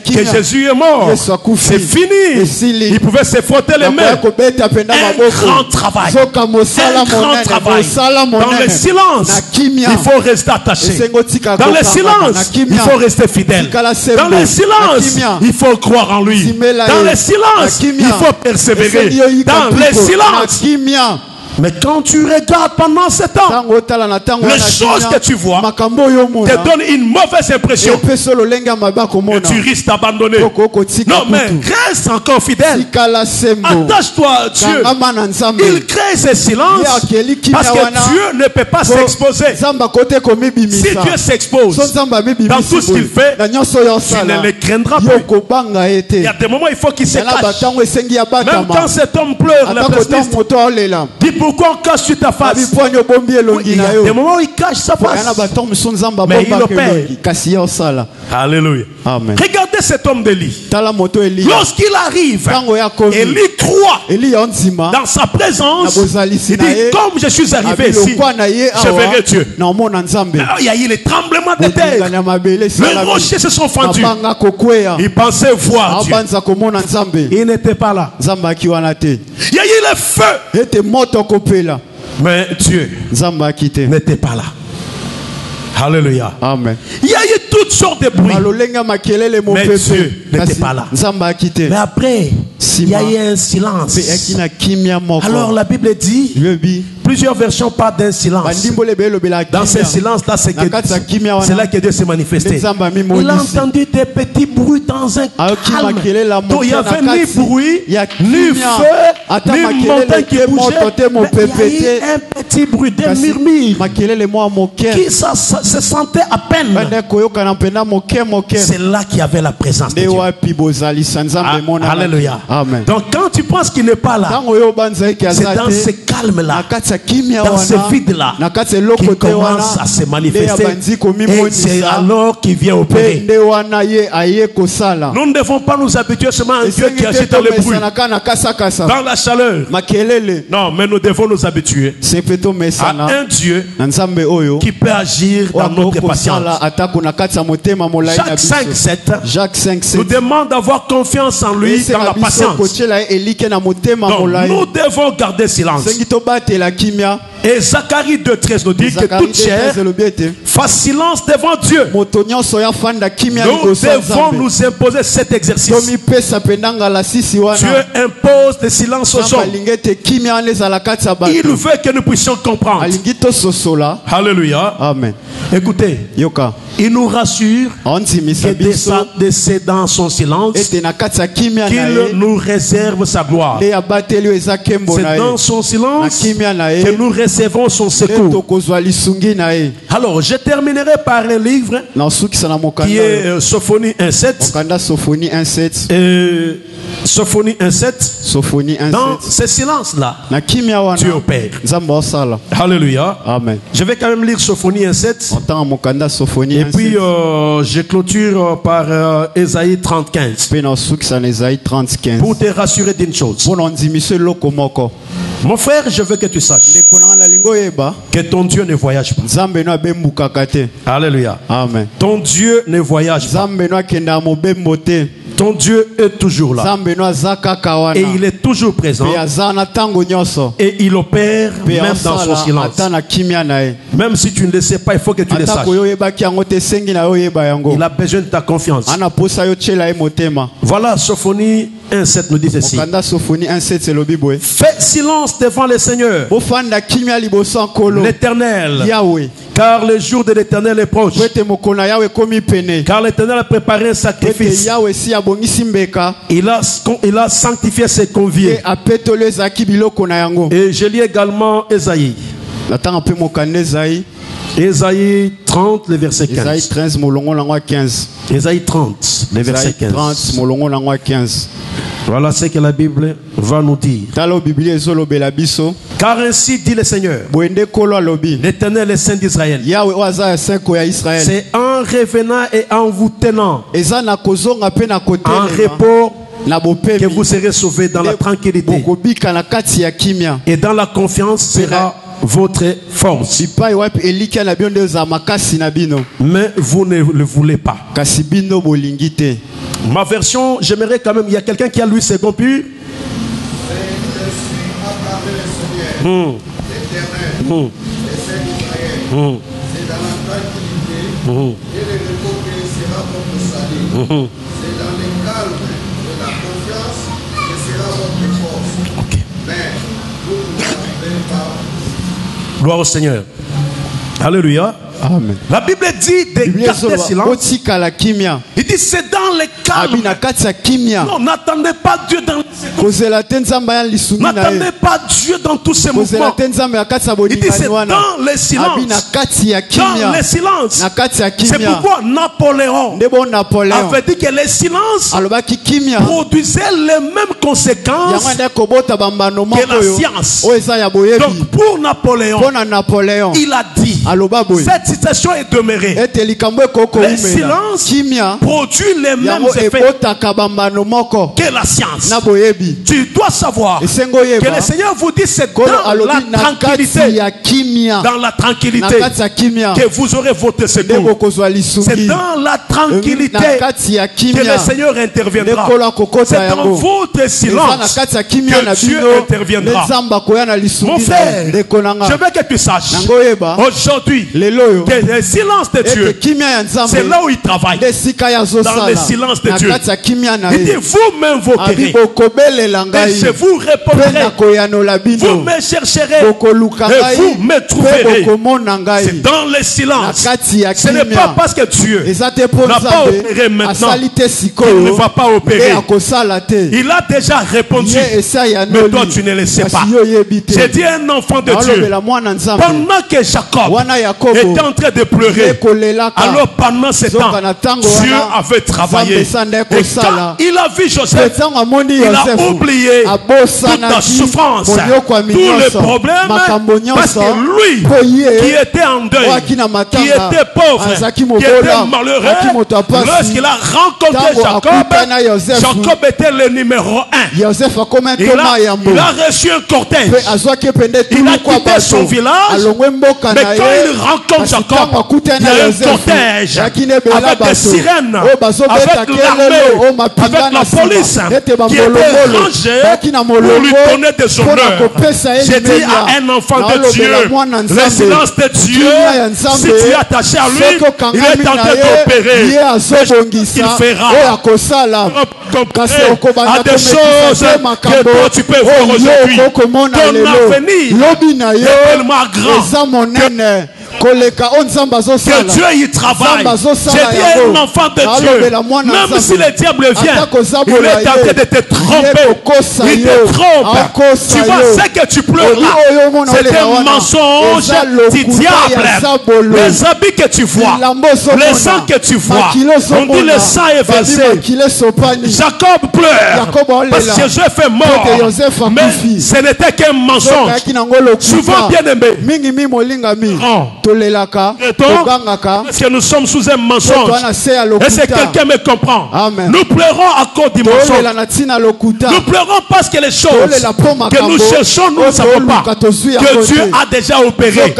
que Jésus est mort, c'est fini. Il pouvait se frotter les mains. Un grand travail. Un grand travail. Dans le silence, il faut rester attaché. Dans le silence, il faut rester fidèle. Dans le silence, il faut croire en lui. Dans le silence, il faut persévérer. Dans le silence. Mais quand tu regardes pendant ce temps, les choses que tu vois te donnent une mauvaise impression. Et tu risques d'abandonner. Non, mais reste encore fidèle. Attache-toi à Dieu. Il crée ce silence parce que Dieu ne peut pas s'exposer. Si Dieu s'expose dans tout ce qu'il fait, tu ne le craindras plus. Il y a des moments où il faut qu'il se cache. Même quand cet homme pleure, le pessimiste dit pourquoi on cache sur ta face. Il y a des moments où il cache sa face, mais il opère. Alléluia. Amen. Regardez cet homme d'Élie. Lorsqu'il arrive, Élie croit dans sa présence. Il dit, comme je suis arrivé ici, je verrai Dieu. Il y a eu les tremblements de terre. Les rochers se sont fendus. Il pensait voir Dieu. Il n'était pas là. Il y a eu le feu. Mais Dieu n'était pas là. Alléluia. Amen. Il y a eu toutes sortes de bruits. Mais Dieu n'était pas là. Mais après, il y a eu un silence. Alors la Bible dit, plusieurs versions parlent d'un silence. Dans ce silence-là, c'est là que Dieu s'est manifesté. Il a entendu des petits bruits dans un calme. Donc il n'y avait ni bruit, ni feu, ni montagne qui bougeait. Mais il y a eu un petit bruit, des murmures qui se sentait à peine. C'est là qu'il y avait la présence de Dieu. Alléluia. Amen. Donc quand tu penses qu'il n'est pas là, c'est dans ce calme-là, dans ce vide-là, qu'il commence à se manifester. Et c'est alors qu'il vient opérer. Nous ne devons pas nous habituer seulement à un Dieu qui agit dans le bruit, dans la chaleur. Non, mais nous devons nous habituer à un Dieu qui peut agir dans notre patience. Jacques 5:7 nous demande d'avoir confiance en lui dans la patience. Donc, nous devons garder silence. Et Zacharie 2:13 nous dit que toute chair fasse silence devant Dieu. Nous devons nous imposer cet exercice. Dieu impose des silences aux hommes. Il veut que nous puissions comprendre. Alléluia. Amen. Écoutez, il nous rassure que c'est dans son silence qu'il nous réserve sa gloire. C'est dans son silence que nous recevons son secours. Alors, je terminerai par un livre qui est Sophonie 1:7. Sophonie 1:7. Dans ce silence-là, Dieu opère. Alléluia. Amen. Je vais quand même lire Sophonie 1:7. Et puis je clôture par Ésaïe 30:15. Pour te rassurer d'une chose. Mon frère, je veux que tu saches que ton Dieu ne voyage pas. Alléluia. Amen. Ton Dieu ne voyage pas. Ton Dieu est toujours là. Et il est toujours présent. Et il opère même dans son silence. Même si tu ne le sais pas, il faut que tu le saches. Il a besoin de ta confiance. Voilà, Sophonie 1,7 nous dit ceci. Fais silence devant le Seigneur, l'Éternel, car le jour de l'Éternel est proche. Car l'Éternel a préparé un sacrifice. Il a sanctifié ses conviés. Et je lis également Ésaïe. Ésaïe 30, le verset 15. Ésaïe 30, le verset 15. Voilà ce que la Bible va nous dire. Car ainsi dit le Seigneur, l'Éternel est Saint d'Israël. C'est en revenant et en vous tenant en repos que vous serez sauvés dans la tranquillité. Et dans la confiance sera votre force. Mais vous ne le voulez pas. Ma version, j'aimerais quand même, il y a quelqu'un qui a lu second pur. Gloire au Seigneur. Alléluia. Amen. La Bible dit de garder silence. Il dit c'est dans les calmes. Non, n'attendez pas Dieu dans n'attendez pas Dieu dans tous ces mouvements. Il dit c'est dans les silences. Dans les silences. C'est pourquoi Napoléon avait dit que les silences produisaient les mêmes conséquences que la science. Donc pour Napoléon, il a dit cette citation est demeurée. Les silences produisent les mêmes effets que la science. Tu dois savoir que le Seigneur vous dit c'est dans la tranquillité, que vous aurez votre secours. C'est dans la tranquillité que le Seigneur interviendra. C'est dans votre silence que Dieu interviendra. Mon frère, je veux que tu saches aujourd'hui que le silence de Dieu, c'est là où il travaille. Dans le silence de Dieu. Il dit vous m'invoquerez et je vous répondrai. Vous me chercherez et vous me trouverez. C'est dans le silence. Ce n'est pas parce que Dieu n'a pas opéré maintenant qu'il ne va pas opérer. Il a déjà répondu, mais toi tu ne le sais pas. J'ai dit un enfant de Dieu, pendant que Jacob était en train de pleurer, alors pendant ce temps Dieu avait travaillé. Et quand il a vu Joseph, il a oublié toute la souffrance, tous les problèmes, parce que lui qui était en deuil, qui était pauvre, qui était malheureux, lorsqu'il a rencontré Jacob était le numéro 1. Il a reçu un cortège. Il a quitté son village, mais quand il rencontre Jacob, il y a un cortège avec des sirènes, avec l'armée, avec la police qui était rangée pour lui donner des honneurs. J'ai dit à un enfant de Dieu, le silence de Dieu, si tu es attaché à lui, il est en train d'opérer. Il fera à des choses que toi tu peux voir aujourd'hui. Ton avenir est tellement grand que Dieu y travaille. J'ai dit un enfant de Dieu, même si le diable vient, il est en train de te tromper. Il te trompe. Tu vois ce que tu pleures là, c'est un mensonge du diable. Les habits que tu vois, les sangs que tu vois, on dit le sang est versé. Jacob pleure parce que Joseph est mort, mais ce n'était qu'un mensonge. Souvent bien aimé, parce que nous sommes sous un mensonge. Est-ce que quelqu'un me comprend? Amen. Nous pleurons à cause du mensonge. Nous pleurons parce que les choses que nous cherchons, nous ne savons pas que Dieu a déjà opéré.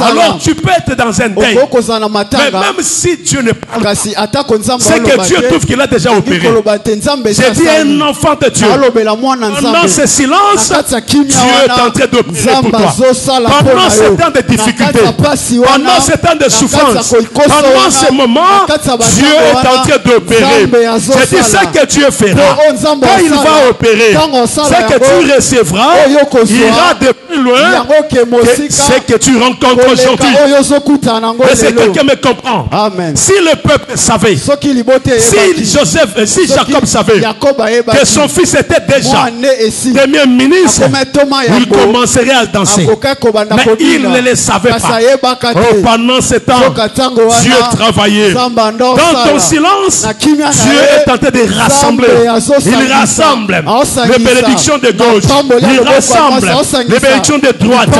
Alors tu peux être dans un deuil, mais même si Dieu ne parle pas, c'est que Dieu trouve qu'il a déjà opéré. J'ai dit un enfant de Dieu. Pendant ce silence, Dieu est en train d'opérer pour toi. Pendant ce temps de difficulté, pendant ce temps de souffrance, pendant ce moment, Dieu est en train d'opérer. C'est dit ce que Dieu fera. Quand il va opérer, ce que tu recevras ira de plus loin que ce que tu rencontres aujourd'hui. Est-ce que quelqu'un me comprend? Amen. Si le peuple savait, si Jacob savait que son fils était déjà premier ministre, il commencerait à danser. Mais il ne le savait pas. Pendant ce temps, Dieu travaillait. Dans ton silence, Dieu est en train de rassembler. Il rassemble les bénédictions de gauche. Il rassemble les bénédictions de droite.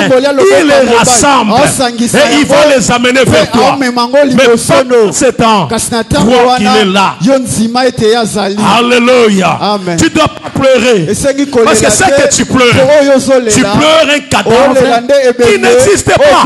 Il les rassemble. Et il va les amener vers toi. Mais pendant ce temps, crois qu'il est là. Alléluia. Tu ne dois pas pleurer. Parce que c'est que tu pleures un cadavre qui n'existe pas.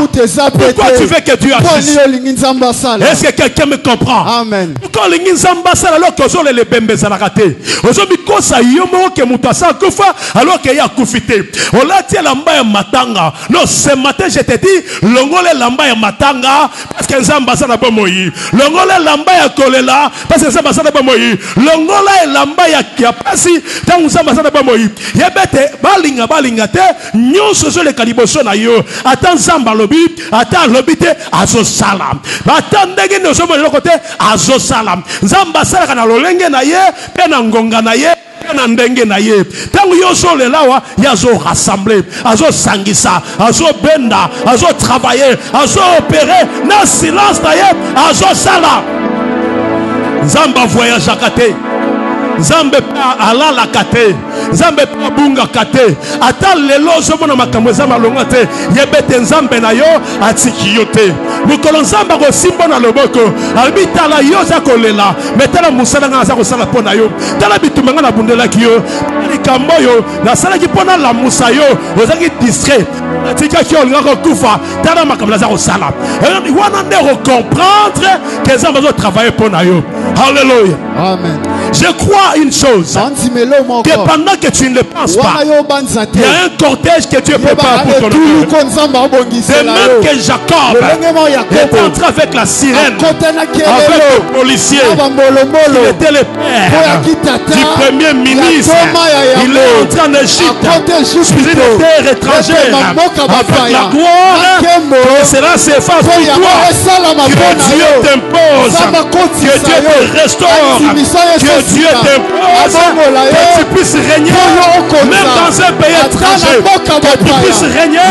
Pourquoi tu veux que Dieu agisse? Est-ce que quelqu'un me comprend? Amen. Pourquoi les Nzambasa alors que Zole les Bembes à la raté? Aujourd'hui, quand ça yomo que Moutassa Kufa alors qu'il y a Koufité. On l'a dit l'amba et matanga. Non, ce matin je te dis, l'ongole l'amba et matanga parce que Nzambasa n'a pas moyi. L'ongole l'amba et kolela parce que Nzambasa n'a pas moyi. L'ongole et l'amba et kiapasi tant Nzambasa n'a pas moyi. Yebete balinga te nyonso zo le kaliboso na yo. Atan Nzamba lobi, atan lobite azo salam. Atan ndenge no zo mo lokote azo salam. Nzamba sala kana lolenge na ye, pe na ngonga na ye. Ndenge na ye tangu yoso le lawa yazo rassembler azo sangisa azo benda azo travailler azo opérer na silence na ye azo sala Nzamba voyage akate Nzambe pa alala kate Nzambe pa bunga kate ata lelo zo mona makambo Nzamba longa te yebete Nzambe na yo atiki yo te mukolo Nzamba ko simbo na loboko albita la yo za kolela metala musala nga za ko sala pona yo tala bitumanga na bundela ki yo likambo yo na sala ki pona la musa yo ozaki distrait tika ki olga ko kufa tala makambo za ko sala et wana ndeko comprendre que Nzamba zo travailler pona yo. Alléluia. Amen. Je crois une chose, que pendant que tu ne le penses pas, il y a un cortège que Dieu prépare pour ton cœur. De même que Jacob est entré avec la sirène, avec le policier, il était le père du premier ministre. Il est entré en Égypte, sur une terre étrangère, avec la gloire, et cela s'efface pour toi. Que Dieu t'impose, que Dieu te restaure, que Dieu t'impose, que tu puisses régner même dans un pays étranger, que tu puisses régner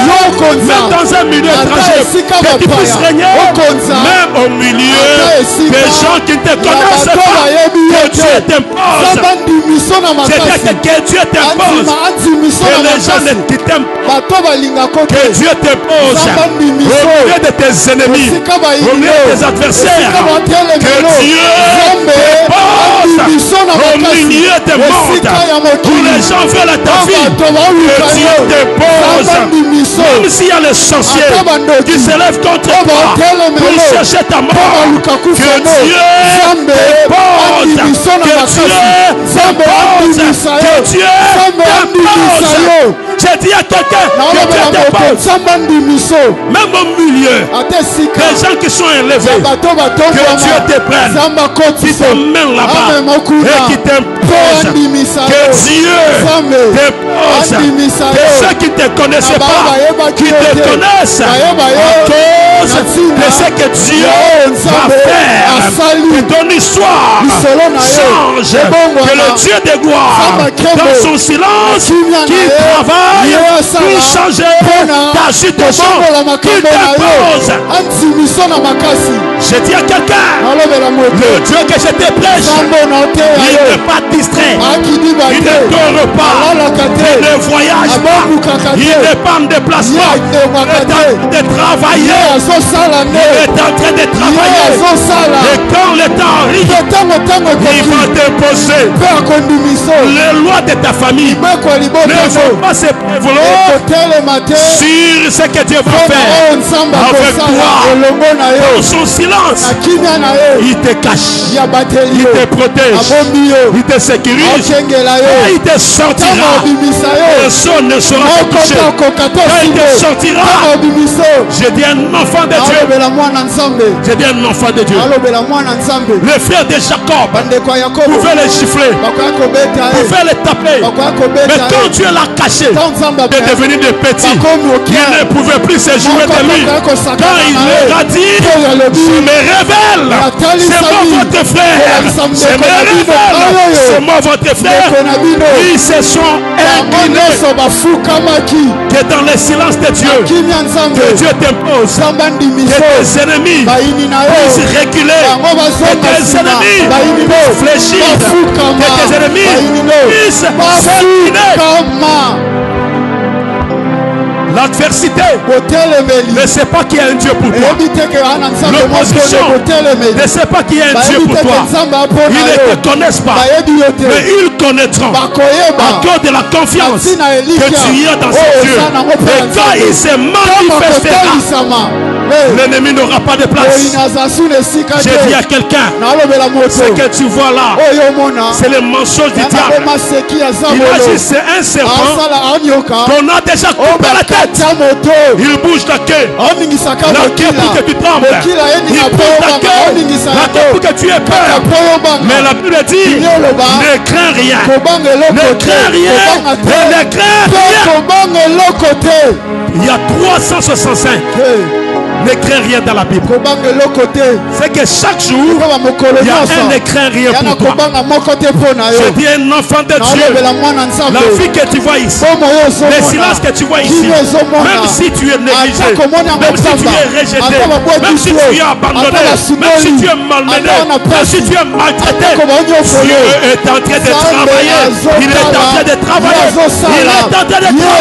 même dans un milieu étranger, que tu puisses régner même au milieu des gens qui ne te connaissent pas, que Dieu t'impose. C'est-à-dire que Dieu t'impose, que les gens ne t'aiment pas, que Dieu t'impose au milieu de tes ennemis, au milieu de tes adversaires, que Dieu t'impose au milieu des mondes où les gens veulent ta vie, que Dieu dépose, même s'il y a les sorciers qui se lèvent contre toi pour chercher ta mort, que Dieu dépose, que Dieu dépose. J'ai dit à quelqu'un que Dieu dépose, même au milieu des gens qui sont élevés, que Dieu te prenne, qui te mène là-bas et qui t'impose, que Dieu dépose, que ceux qui ne te connaissaient pas, qui te connaissent à cause de ce que Dieu va faire, que ton histoire change, que le Dieu de gloire, dans son silence, qui travaille pour changer ta situation, qui t'impose. Je dis à quelqu'un, le Dieu que je te prêche, il n'est pas distrait, il ne dort pas, ne voyage pas. Il n'est pas en déplacement. Il est en train de travailler. Il est en train de travailler. Et quand le temps arrive, il va déposer les lois de ta famille. Ne faut pas se prévaloir sur ce que Dieu va faire avec toi. Dans son silence, il te cache, il te protège, il te sécurise, et il te sortira. Personne ne sera touché. Quand il te sortira, j'ai dit un enfant de Dieu. J'ai dit un enfant de Dieu. Le frère de Jacob pouvait les gifler, pouvait les taper. Mais quand Dieu l'a caché, il est devenu de petit. Il ne pouvait plus se jouer de lui. Quand il leur a dit, je me révèle, c'est moi votre frère. Je me révèle, c'est moi votre frère. Ils se sont inclinés. Que dans le silence de Dieu, que Dieu t'impose, que tes ennemis puissent reculer, que tes ennemis puissent fléchir, que tes ennemis puissent s'incliner. L'adversité ne sait pas qu'il y a un Dieu pour toi. L'opposition ne sait pas qu'il y a un Dieu pour toi. Ils ne te connaissent pas, mais ils connaîtront à cause de la confiance que tu as dans ce Dieu. Et quand il se manifestera, l'ennemi n'aura pas de place. J'ai dit à quelqu'un, ce que tu vois là, c'est le mensonge du diable. Il agit, c'est un serpent qu'on a déjà coupé la tête. Il bouge ta queue. La queue pour que tu trembles. Il bouge ta queue. La queue pour que tu aies peur. Mais la Bible dit, ne crains rien. Ne crains rien. Ne crains rien. Il y a 365. Ne crains rien dans la Bible. C'est que chaque jour, il y a un ne crains rien pour toi. Je dis un enfant de Dieu. La vie que tu vois ici, le silence que tu vois ici, même si tu es négligé, même si tu es rejeté, même si tu es abandonné, même si tu es malmené, même si tu es maltraité, Dieu est en train de travailler. Il est en train de travailler. Il est en train de travailler.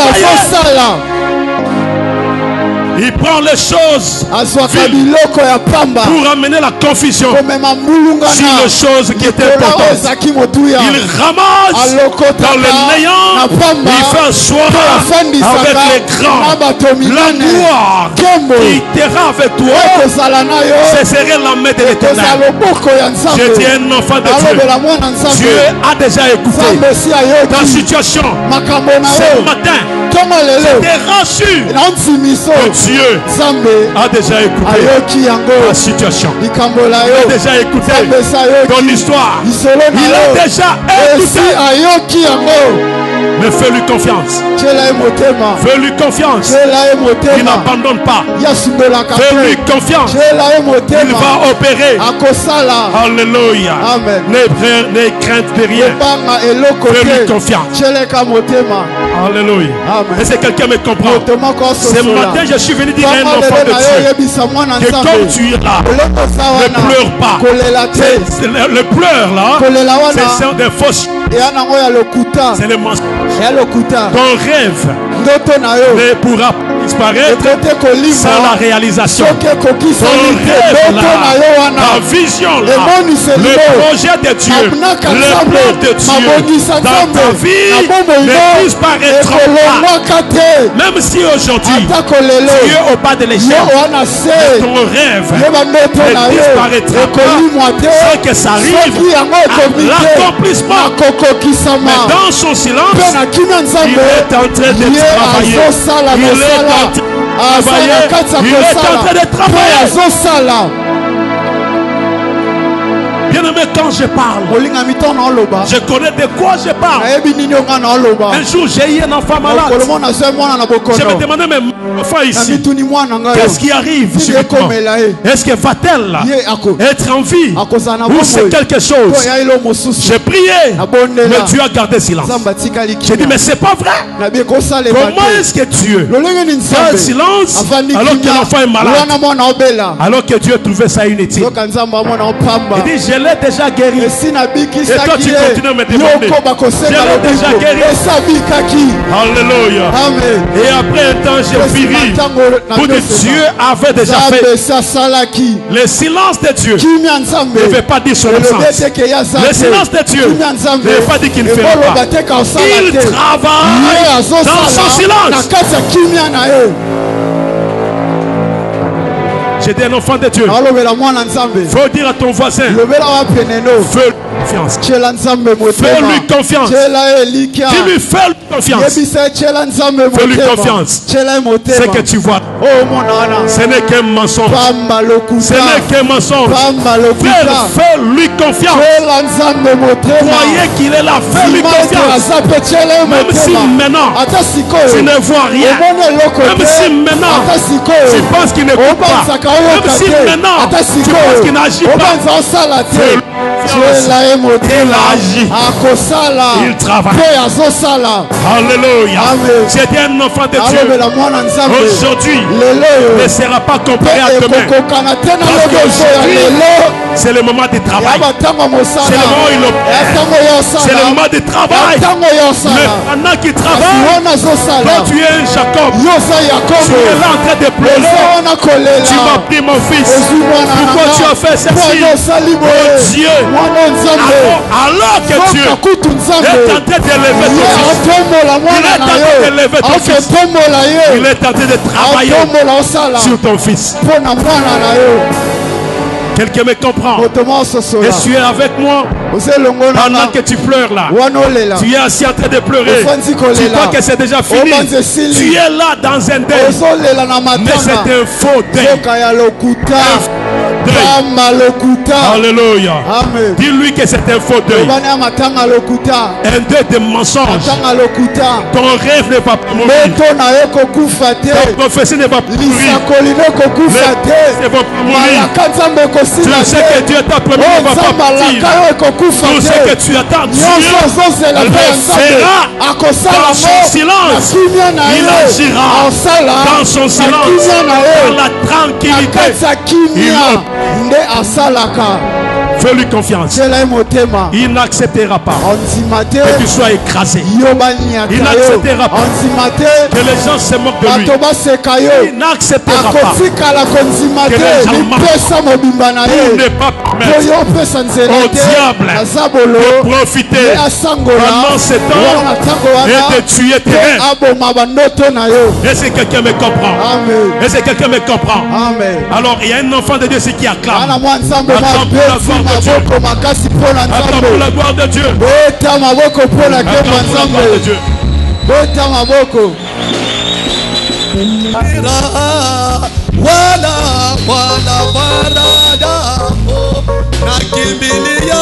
Il prend les choses pour amener la confusion sur les choses qui étaient importantes. Il ramasse dans le néant. Il fait asseoir avec les grands. La gloire qui ira avec toi, ce serait la main de l'Éternel. Je dis un enfant de Dieu. Dieu a déjà écouté ta situation. Ce matin, c'était reçu que Dieu a déjà écouté ta situation. Il a déjà écouté ton histoire. Il a déjà écouté. Mais fais-lui confiance. Fais-lui confiance. Il n'abandonne pas. Fais-lui confiance. Il va opérer. Alléluia. Ne crainte de rien. Fais-lui confiance. Alléluia. Est-ce que quelqu'un me comprend? Ce matin, je suis venu dire à un enfant de Dieu que comme tu es là, ne pleure pas. Le pleur là, c'est des fausses. C'est le mensonge. Ton rêve ne pourra disparaître sans la réalisation. Ton rêve là, ta vision là, le projet de Dieu, le plan de Dieu dans ta vie ne disparaîtra pas. Même si aujourd'hui tu es au bas de l'échelle, ton rêve ne disparaîtra pas sans que ça arrive à l'accomplissement. Mais dans son silence, il est en train de travailler. Il est en train de travailler. Bien-aimé, quand je parle, je connais de quoi je parle. Un jour, j'ai eu un enfant malade. Je me demandais, mais mon enfant ici, qu'est-ce qui arrive subitement? Est-ce que va-t-elle être en vie? Ou c'est quelque chose? J'ai prié, mais Dieu a gardé silence. J'ai dit, mais c'est pas vrai. Comment est-ce que Dieu garde silence alors que l'enfant est malade? Alors que Dieu trouvait ça inutile. Il dit, je l'ai l'ai déjà guéri. Et toi tu continues à me demander. Je l'ai déjà guéri. Alléluia. Amen. Et après un temps j'ai guéri. Pour que Dieu avait déjà fait. Le silence de Dieu ne veut pas dire son absence. Le silence de Dieu ne veut pas dire qu'il ne fait pas. Il travaille dans son silence. J'étais un enfant de Dieu. Il faut dire à ton voisin, fais confiance. Fais-lui confiance. Dis-lui, fais-lui confiance. Fais-lui confiance. Ce que tu vois, ce n'est qu'un mensonge. Ce n'est qu'un mensonge. Fais-lui confiance. Croyez qu'il est là. Fais-lui confiance. Même si maintenant, tu ne vois rien. Même si maintenant, tu penses qu'il ne coupe pas. Même si maintenant, tu penses qu'il n'agit pas. Il agit. Il travaille. Alléluia. J'étais un enfant de Dieu. Aujourd'hui ne sera pas comparé à demain. Parce qu'aujourd'hui, c'est le moment du travail. C'est le moment où il opère. C'est le moment du travail. Mais pendant qu'il travaille, quand tu es un Jacob, tu es là en train de pleurer. Tu m'as pris mon fils. Pourquoi tu as fait ceci? Oh Dieu. Alors que Dieu est en train d'élever ton fils. Il est en train d'élever ton fils. Il est en train de travailler sur ton fils. Quelqu'un me comprend. Et tu es avec moi pendant que tu pleures là. Tu es assis en train de pleurer. Tu crois que c'est déjà fini. Tu es là dans un deuil. Mais c'est un faux deuil. Alléluia. Dis-lui que c'est un faux deuil. Un deuil de mensonge. Ton rêve ne va pas mourir. Ta prophétie ne va pas mourir. Ne va pas mourir. Tu sais que Dieu t'a promis ne va pas partir. Tu sais que tu attends Dieu le fera dans son silence. Il agira dans son silence, dans la tranquillité. Fais-lui confiance. Il n'acceptera pas que tu sois écrasé. Il n'acceptera pas que les gens se moquent de lui. Il n'acceptera pas que les gens marchent. Il n'est pas permettre au diable de profiter pendant ce temps et de tuer tes rêves. Est-ce que quelqu'un me comprend? Est-ce que quelqu'un me comprend? Alors il y a un enfant de Dieu qui acclame. Attends pour la gloire de Dieu. Attends pour la gloire de Dieu. Nakimbilia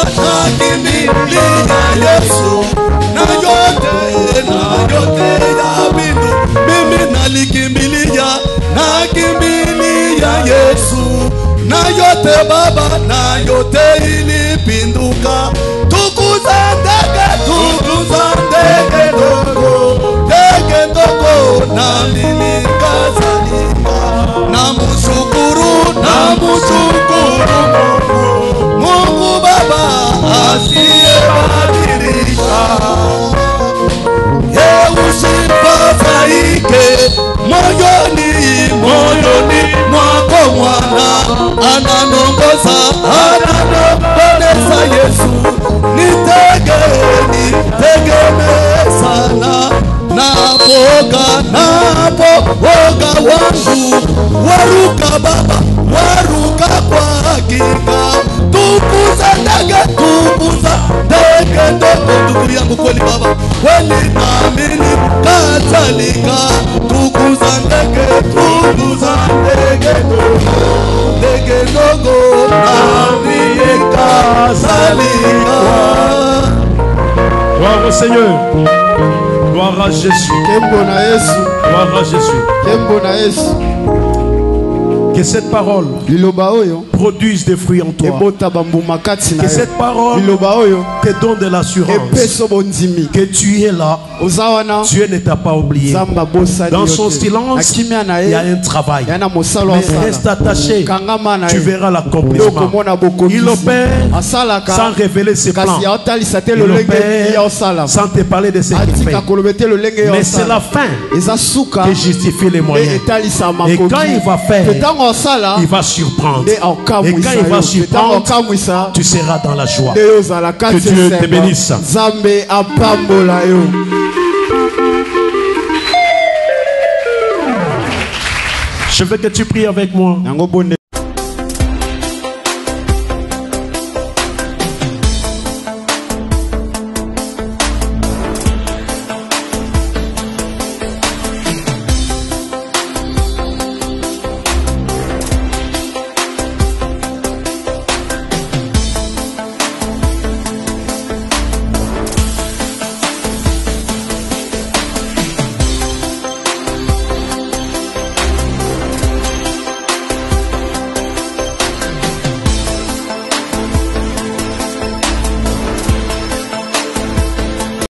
Yesu na yote ya bindu. Mimi nalikimbilia Yesu na yote Baba, na yote ilipinduka. Tukuza ndege dogo na nilikazalika. Na mshukuru Mungu Baba asiyebadilika. Usifadhaike moyoni mwako, mwana ananongoza Yesu. Nitegemee sana napo woga wangu waruka Baba, waruka kwa hakika. Tukuza ndege ndogo, ndugu yangu kweli Baba, kweli naamini kadhalika. Tukuza ndege ndogo naamini kadhalika. Gloire au Seigneur. Gloire à Jésus. Gloire à Jésus. Que cette parole produise des fruits en toi. Que cette parole te donne de l'assurance que tu es là. Dieu ne t'a pas oublié. Dans son silence, il y a un travail. Mais reste attaché. Tu verras l'accomplissement. Il opère sans révéler ses plans. Il opère sans te parler de ce qu'il fait. Mais c'est la fin qui justifie les moyens. Et quand il va faire, il va surprendre. Et quand il va surprendre, tu seras dans la joie. Que Dieu te bénisse. Je veux que tu pries avec moi.